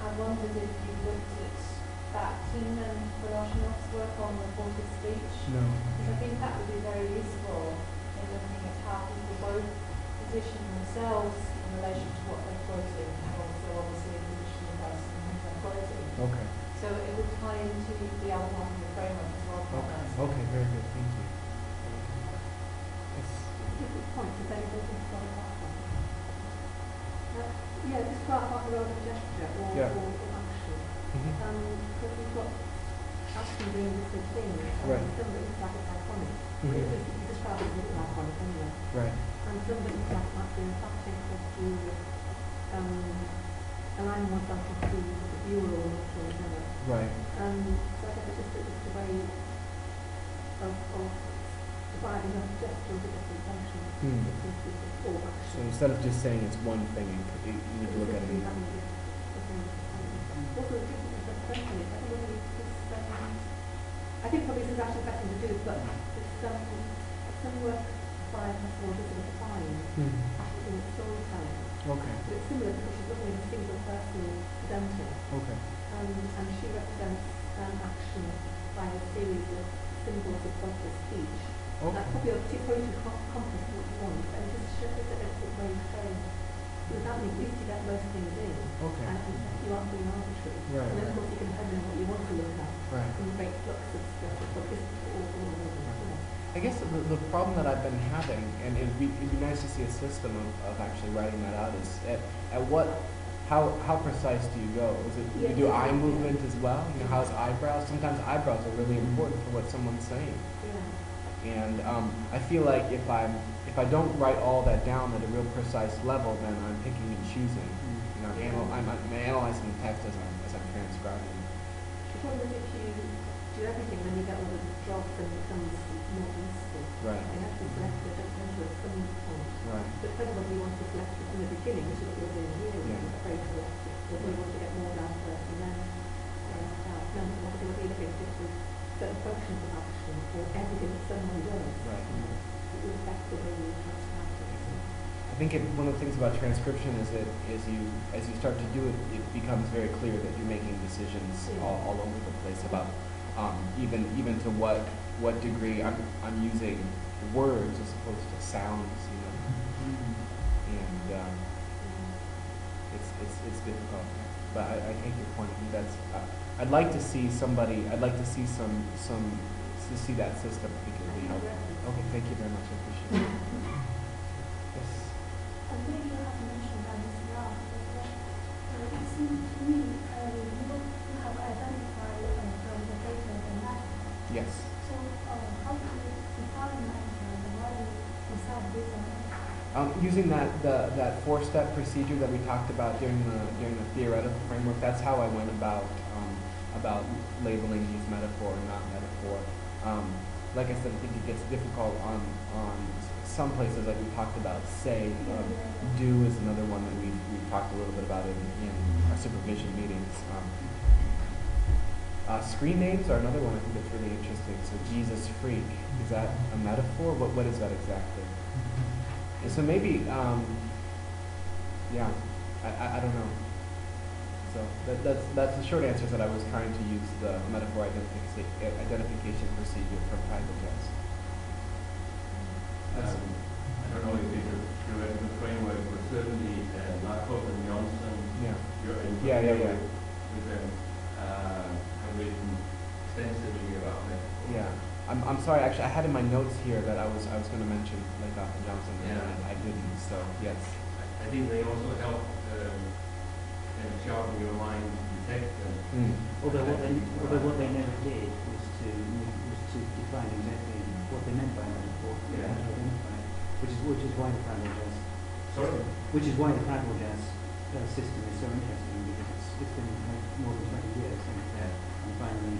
I wondered if you looked at that Keynes and Voloshinov's work on reported speech. No. Because I think that would be very useful in looking at how people both position themselves in relation to what they're quoting and also obviously position the person who they're quoting. Okay. So it would tie into the other part of the framework as well. Okay. Okay. Very good. Thank you. Yes. Good point. Is anybody going to follow up on? Yeah, just about the role of gesture or action. Because we've got action doing different things. Right. Some of it looks like it's iconic. You describe it as iconic anyway. Right. And some of it looks like it might be impacting or to do with aligning oneself with the viewer or whatever. Right. So I guess it's just a way of dividing up gesture into different functions. Or action. So instead of just saying it's one thing, you need to look at it. Also, the difference is representing it. I think probably this is actually better to do, but some work by a more sort of defined actually in its storytelling. Okay. But it's similar because she's looking at a single person presenting. Okay. And she represents action by a series of symbols of bodily speech. Okay. That's probably too complex what you want, and just shows a different way of saying. Because that means at least you get most things in. Okay. And you aren't being arbitrary. Right. And then of course you can depend on what you want to look at. Right. And great flux of stuff. I guess the problem that I've been having, and it'd be nice to see a system of actually writing that out, is how precise do you go? Is it you do eye movement as well? You know, how's eyebrows? Sometimes eyebrows are really important for what someone's saying. Yeah. And I feel like if I don't write all that down at a real precise level, then I'm picking and choosing. You know, I'm analyzing the text as I'm transcribing. The problem is if you do everything, then you get all the drops and it becomes more useful. Right. You have to select it just into at some point. Right. But depending on whether you want to select it from the beginning, which is what you're doing here, which is very selective, or whether you want to get more down first and then out. Then whether you're looking at different certain functions of action or everything that someone does. Right. It will affect the way you transcribe it. I think one of the things about transcription is that as you start to do it, it becomes very clear that you're making decisions all over the place about even to what degree I'm using words as opposed to sounds, you know, and it's difficult. But I take your point. I think that's I'd like to see somebody. I'd like to see to see that system. I think it would be helpful. Okay, thank you very much. I appreciate it. Yes. I think you have mentioned that as well. It seems to me you have identified from the data the map. Yes. So how do you define that and why do you decide this one? Using that four-step procedure that we talked about during the theoretical framework, that's how I went about labeling these metaphor and not metaphor. Like I said, I think it gets difficult on some places, like we talked about. Say, do is another one that we've talked a little bit about in our supervision meetings. Screen names are another one I think that's really interesting. So Jesus freak, is that a metaphor? What is that exactly? And so maybe, yeah, I don't know. So that's the short answer, is that I was trying to use the metaphor identification procedure from private jets. I don't know if it's a theoretical framework, but certainly Lakoff and Johnson, Yeah. with them, have written extensively about that. Yeah. I'm sorry, actually I had in my notes here that I was going to mention Lakoff and Johnson, and I didn't, so yes. I think they also help sharpen your mind to detect them. Although what they never did was to define exactly what they meant by metaphor, Yeah. and identify it, which is why the family does Sorry? Which is why the fragile jazz system is so interesting, because it's been like more than 20 years since and finally,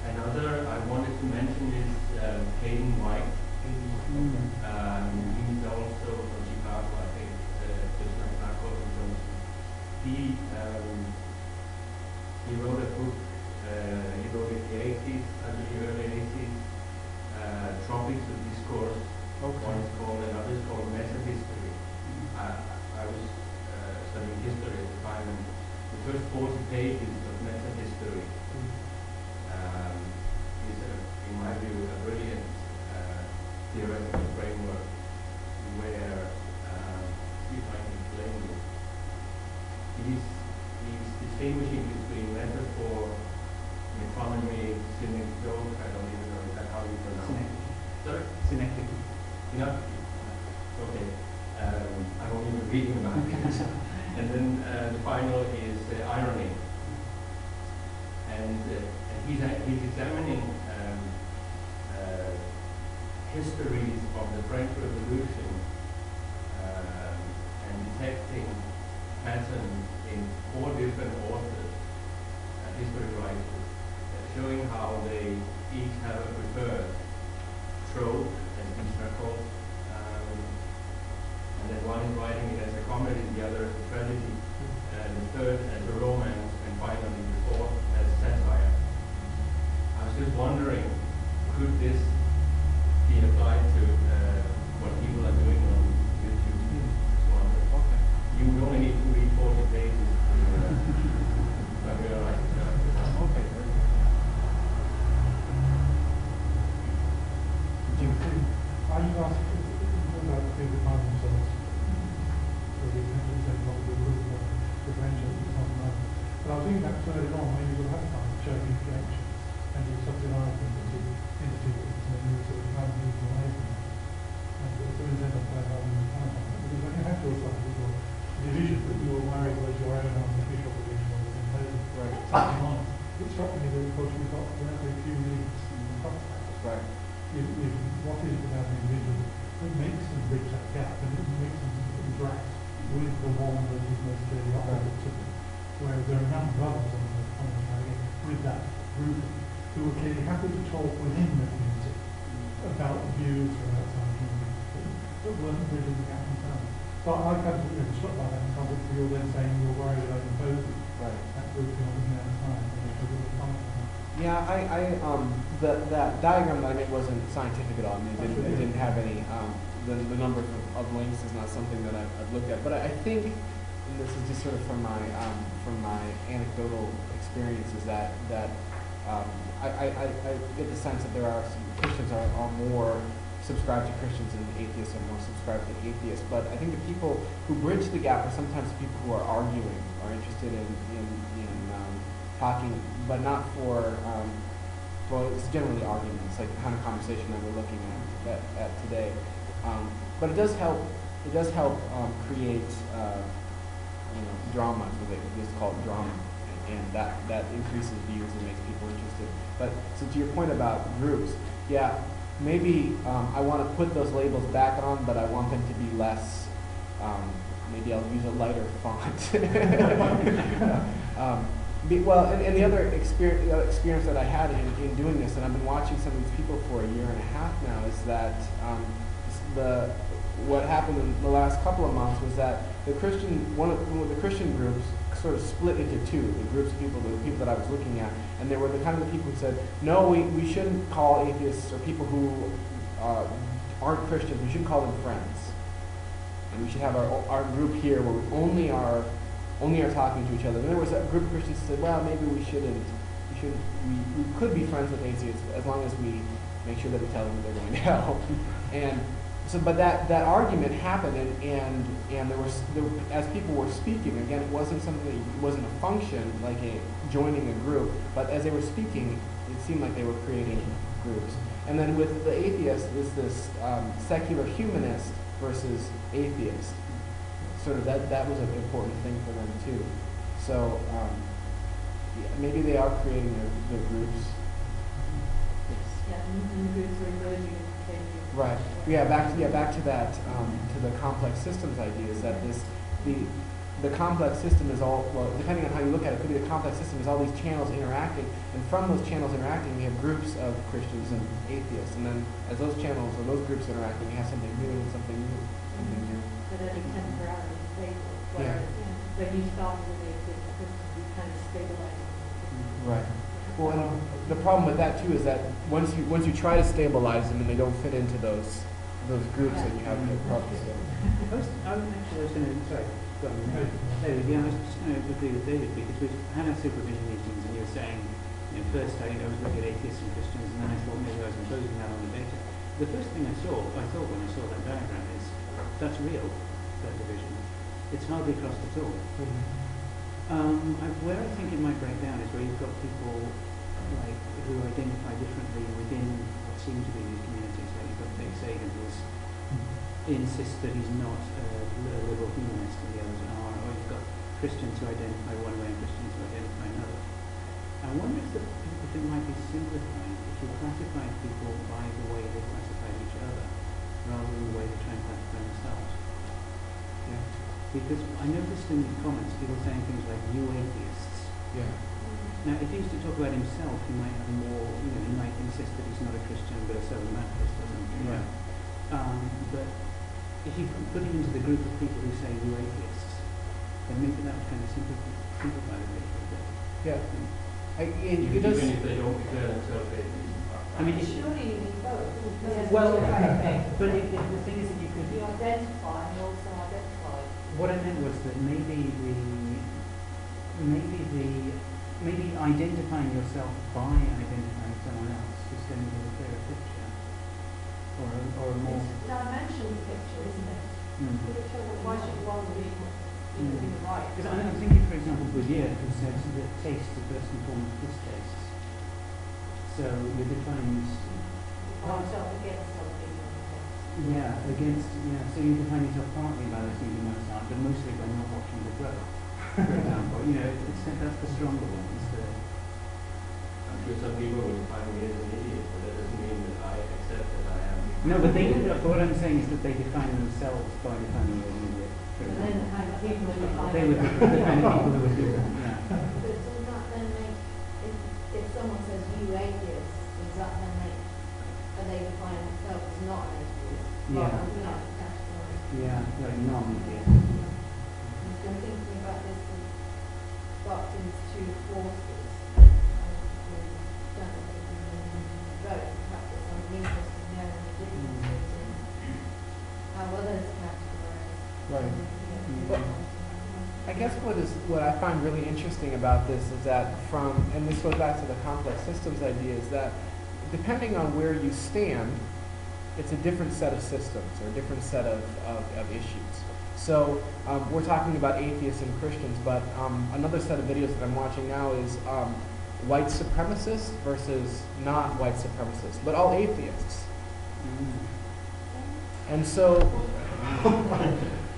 Another I wanted to mention is Hayden White. He's also from Chicago, I think, just like Marco and Johnson. He wrote a book, he wrote it in the 80s, I believe early 80s, Tropics of Discourse. One is called, another is called Meta-History. I was studying history at the time, and the first 40 pages of Meta-History is, in my view, a brilliant theoretical framework where, if I can explain it, he's distinguishing between metaphor, metonymy, synecdoche, I don't even know how you pronounce it. Sorry? synecdoche. Enough? Okay. I'm only reading about it. And then the final is irony. And he's examining histories of the French Revolution and detecting patterns in 4 different authors, history writers, showing how they each have a preferred trope, as these are called, and then one is writing it as a comedy, the other as a tragedy, and the third as a romance, and finally the fourth as satire. I was just wondering, could this be applied to what people are doing on YouTube? Just wondering. Okay. You only need to read 40 pages to realize it. Okay. Are you asking about the define themselves? So the attention said not the group of differentiate is not enough. But I was thinking that further on, maybe you'll have time to show these connections and you subsidize them into entities and then you sort of kind of move away from them. And so in end up by having the kind of because when you have your side, you've got division that you were worried was your own artificial division or was imposing something on it. It struck me that of course you've got relatively few links in the context. Right. If what is without an individual, it makes them bridge that gap and it makes them interact with the one that is most clearly opposite to them. Whereas there are a number of others on the with that group who are clearly happy to talk within the community about views from outside the community but weren't bridging the gap themselves. So I kind of been struck by that in context where you're then saying you're worried about imposing that group on the outside. Yeah, that diagram that I made wasn't scientific at all. I mean, it didn't have any, the number of links is not something that I've looked at. But I think, and this is just sort of from my anecdotal experiences, that I get the sense that there are some Christians are more subscribed to Christians and atheists are more subscribed to atheists. But I think the people who bridge the gap are sometimes people who are arguing, are interested in talking, but not for, well, it's generally arguments, like the kind of conversation that we're looking at today. But it does help create, drama, so they just call it drama, and that increases views and makes people interested. But so to your point about groups, yeah, maybe I want to put those labels back on, but I want them to be less, maybe I'll use a lighter font. Well, and the other experience that I had in doing this, and I've been watching some of these people for a year and a half now, is that what happened in the last couple of months was that one of the Christian groups sort of split into two. The groups of people, the people that I was looking at, and they were the kind of the people who said, no, we shouldn't call atheists or people who aren't Christians, we should call them friends, and we should have our group here where we only are talking to each other. And there was a group of Christians who said, well, maybe we could be friends with atheists as long as we make sure that we tell them that they're going to hell. And so, but that argument happened, and there as people were speaking, again, it wasn't a function like joining a group, but as they were speaking, it seemed like they were creating groups. And then with the atheists, is this secular humanist versus atheist. Sort of that was an important thing for them too. So maybe they are creating their groups. Yeah, and the groups are emerging and changing. Right. Yeah. Back to that to the complex systems idea is that the complex system is all, well, depending on how you look at it, could be the complex system is all these channels interacting, and from those channels interacting, we have groups of Christians and atheists, and then as those channels or those groups interacting, you have something new and something new, something new. But only temporarily stable. Yeah. When you start with atheists, you kind of stabilize. Right. Well, and the problem with that too is that once you try to stabilize them and they don't fit into those groups, then you have problems. I was going to, sorry. David, yeah, I was just going to agree with David because we've had our supervision meetings and you were saying, first I was looking at atheists and Christians and then I thought maybe I was imposing that on the data. The first thing I thought when I saw that diagram is, that's real, that division. It's hardly crossed at all. Where I think it might break down is where you've got people like who identify differently within what seem to be these communities. Like you've got Dave Sagan who insists that he's not a liberal humanist and the others are, or you've got Christians who identify one way and Christians who identify another. I wonder if it might be simplified if you classified people by the way they classified each other rather than the way they try and classify themselves. Yeah. Because I noticed in these comments people saying things like, you atheists. Yeah. Now, if he used to talk about himself, he might have more, he might insist that he's not a Christian but a Southern Baptist or something. Right. But if you put him into the group of people who say you atheists, then maybe that would kind of simplify the picture a bit. Yeah. Even if they don't declare themselves atheists. I mean, surely you need both. well, but the thing is that you could... You identify and also identify. What I meant was that maybe identifying yourself by identifying someone else is going to give a clearer picture, or a more... It's a dimensional picture, isn't it? Why should one be right? Because I'm thinking, for example, Bourdieu, who says that taste is first and foremost distastes. So you define Oneself against something. So you define yourself partly by listening to Mozart, but mostly by not watching The Crow, for example. That's the stronger one. I'm sure some people will find me as an idiot, but that doesn't mean that I accept that I am. No, but what I'm saying is that they define themselves by defining you as an idiot. And then the kind of people who define They would define people who would do that. Yeah. But does that then make, if someone says you atheist, does that then make, are they defining themselves as not an atheist? Yeah. Yeah, like non-atheist. I'm thinking about this as sparked into two forces. Right. Well, I guess what I find really interesting about this is that and this goes back to the complex systems idea, is that depending on where you stand, it's a different set of systems or a different set of issues. So we're talking about atheists and Christians, but another set of videos that I'm watching now is white supremacists versus not white supremacists, but all atheists. And so,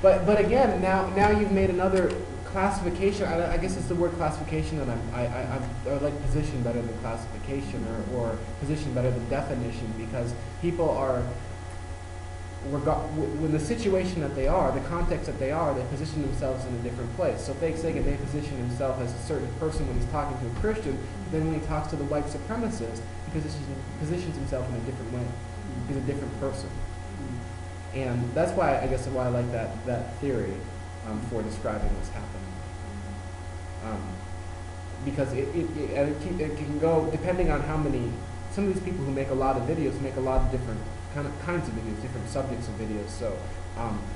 but again, now you've made another classification. I guess it's the word classification that I like position better than classification, or position better than definition, because people are, when the situation that they are, the context that they are, they position themselves in a different place. So Fake Sagan may position himself as a certain person when he's talking to a Christian, then when he talks to the white supremacist, he positions himself in a different way. He's a different person. And that's why I like that theory for describing what's happening. Because it can go, depending on how many, some of these people who make a lot of videos make a lot of different kinds of videos, different subjects of videos. So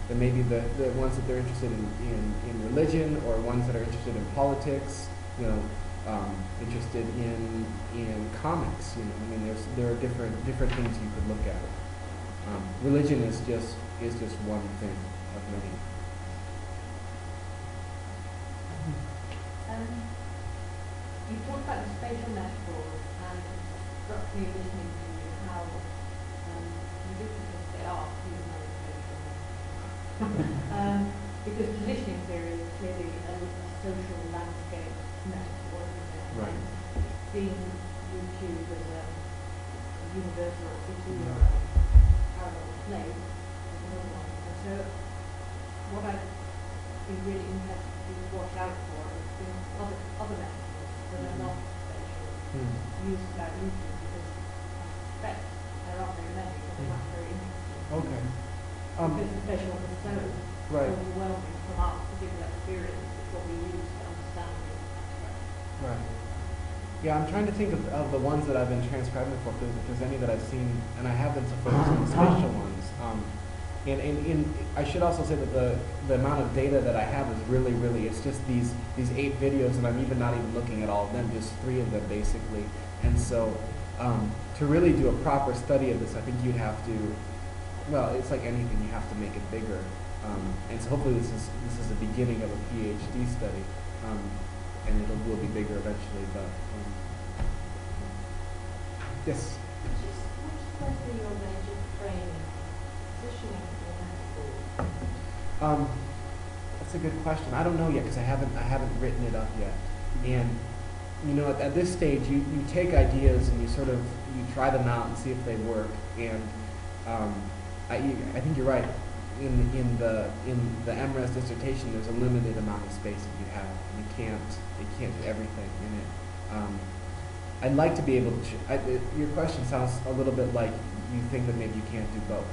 there may be the ones that they're interested in religion, or ones that are interested in politics, interested in comics. I mean, there are different things you could look at. Religion is just one thing of many. You talked about the spatial metaphors, and it struck me listening to you how ubiquitous they are, even though it's spatial metaphors. Because positioning theory is clearly a social landscape metaphor, isn't it? Right. Seeing YouTube as a universal city or a delay of another one. And so what I'd be really interested to watch out for is the other metaphors that are not spatial used about YouTube, because I suspect there are very many, but they're not very interesting. Okay. Because the spatial one is so Right. overwhelming from our particular experience, it's what we use to understand the abstract. Right. Yeah, I'm trying to think of the ones that I've been transcribing for, if there's any that I've seen, and I have been focused on the spatial ones. And I should also say that the amount of data that I have is really, it's just these 8 videos, and I'm not even looking at all of them, just 3 of them basically. And so to really do a proper study of this, I think you'd have to, well, it's like anything, you have to make it bigger. And so hopefully this is the beginning of a PhD study, and it will be bigger eventually. But yes. Which is supposed to be your major framing, positioning or metaphor? That's a good question. I don't know yet because I haven't written it up yet. And you know, at this stage, you take ideas and you try them out and see if they work. And I think you're right. In the MRes dissertation, there's a limited amount of space that you have. You can't do everything in it. I'd like to be able to. Your question sounds a little bit like you think that maybe you can't do both,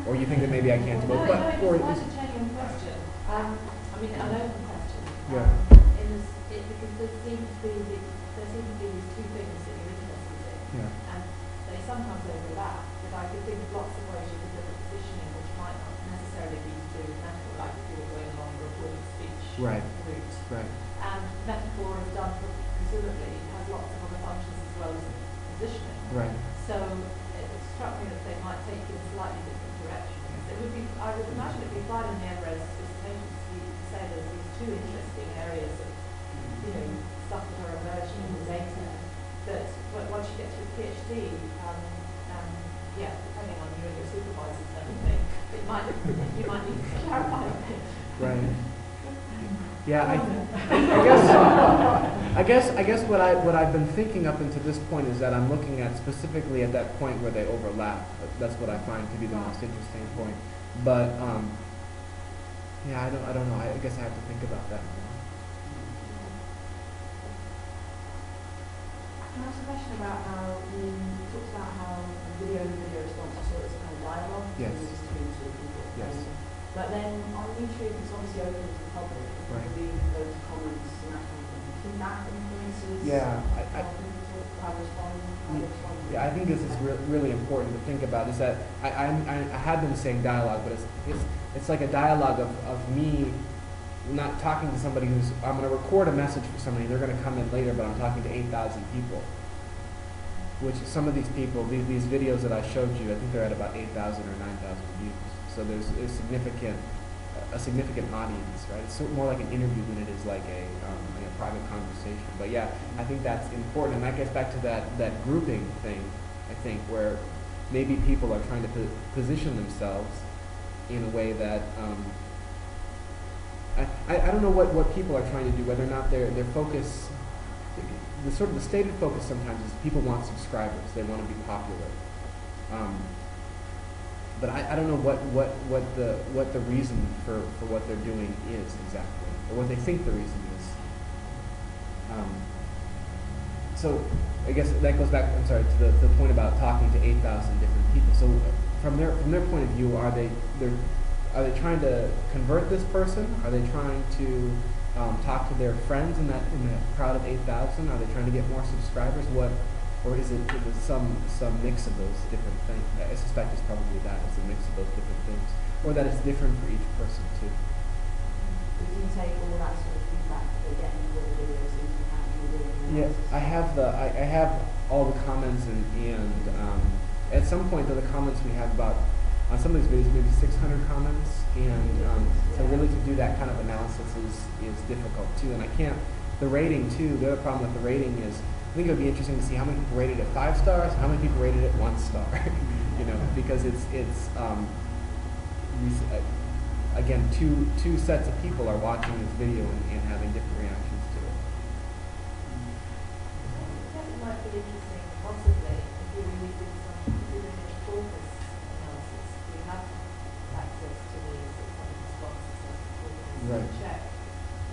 or you think that maybe I can't do both. No, But it's quite a genuine question. I mean, an open question. Yeah. Because there seem to be these 2 things that you're interested in, Yeah. and they sometimes overlap. But I could think of lots of ways you could look at positioning, which might not necessarily be to do with metaphor, like if you were going along a recorded speech Right. route. Right. And metaphor is done presumably has lots of other functions as well as positioning. Right. So it struck me that they might take you in slightly different directions. It would be, I would imagine it would be fine in the MRes dissertation to say there's these 2 interesting areas of, stuff that are emerging in the data. That once you get to a PhD, depending on you and your supervisors and everything, you might need to clarify a bit. Right. Yeah, I guess what I've been thinking up until this point is that I'm looking at specifically at that point where they overlap. That's what I find to be the most interesting point. But yeah, I don't know. I guess I have to think about that more. Can I ask a question about how you talked about how video response is sort of kind of dialogue Yes. between 2 people? Yes. But then on YouTube, it's obviously open to the public. Right. There'll be loads of comments and that kind of thing. Do you think that influences Yeah, how respond? Yeah, I think this is really important to think about. Is that I had been saying dialogue, but it's like a dialogue of me not talking to somebody who's, I'm going to record a message for somebody, they're going to come in later, but I'm talking to 8,000 people. Which some of these people, these videos that I showed you, I think they're at about 8,000 or 9,000 views. So there's a significant audience, right? It's more like an interview than it is like a private conversation. But yeah, I think that's important, and that gets back to that grouping thing, I think, where maybe people are trying to position themselves in a way that I don't know what people are trying to do, whether or not their focus, the stated focus sometimes is people want subscribers, they want to be popular. But I don't know what the reason for what they're doing is exactly, or what they think the reason is. So I guess that goes back, I'm sorry, to the point about talking to 8,000 different people. So from their point of view, are they trying to convert this person? Are they trying to talk to their friends in that crowd of 8,000? Are they trying to get more subscribers? Or is it some mix of those different things? I suspect it's probably that. It's a mix of those different things, or that it's different for each person too. Do you take all that sort of feedback that they get in the videos into how you're doing Yes, I have all the comments and at some point though the comments we have about on some of these videos maybe 600 comments, and so really to do that kind of analysis is difficult too. And I can't, the rating too, the other problem with the rating is I think it would be interesting to see how many people rated it 5 stars and how many people rated it 1 star. Because it's again two sets of people are watching this video and having different reactions to it. I think it might be interesting, possibly, if you really did some focus analysis Right. check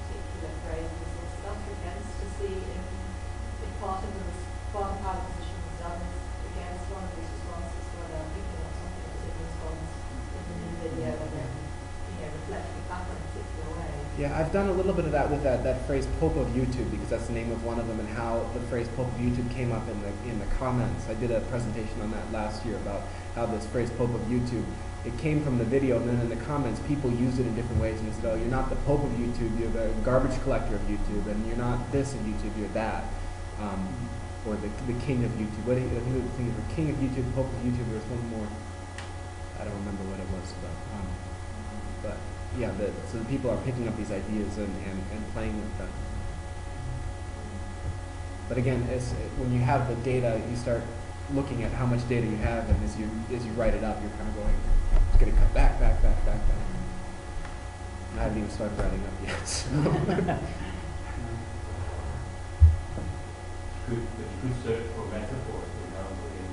particular phrases or stuff against to see if part of the position was done against one of these responses, whether I'm picking up something that's in response in the new video and then, reflecting it back in a particular way. Yeah, I've done a little bit of that with that phrase "Pope of YouTube" because that's the name of one of them, and how the phrase "Pope of YouTube" came up in the comments. I did a presentation on that last year about how this phrase "Pope of YouTube" it came from the video, and then in the comments people used it in different ways and said, "Oh, you're not the Pope of YouTube, you're the garbage collector of YouTube, and you're not this of YouTube, you're that." Or the king of YouTube. What do you think of king of YouTube, Pope of YouTube? There's one more. I don't remember what it was, but yeah, so the people are picking up these ideas and playing with them. But again, when you have the data, you start looking at how much data you have, and as you write it up, you're kind of going, it's going to cut back. And I haven't even started writing up yet. So. Could search for metaphors, for example, in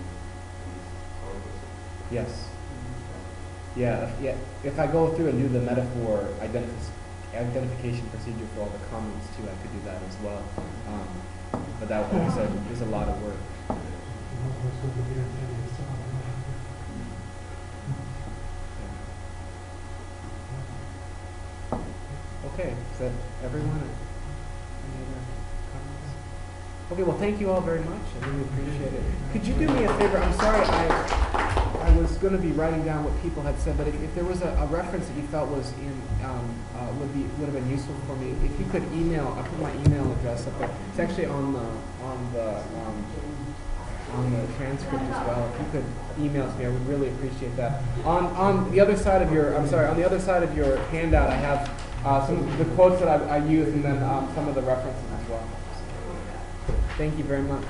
these corpus. Yes. Yeah. If I go through and do the metaphor identification procedure for all the comments too, I could do that as well. But that, like I said, is a lot of work. Okay, is that everyone? Any other comments? Okay, well, thank you all very much. I really appreciate it. Could you do me a favor? I'm sorry, I was going to be writing down what people had said, but if there was a reference that you felt was would have been useful for me, if you could email, I put my email address up there. It's actually on the transcript as well. If you could email to me, I would really appreciate that. On the other side of your, on the other side of your handout, I have some of the quotes that I use, and then some of the references as well. Thank you very much.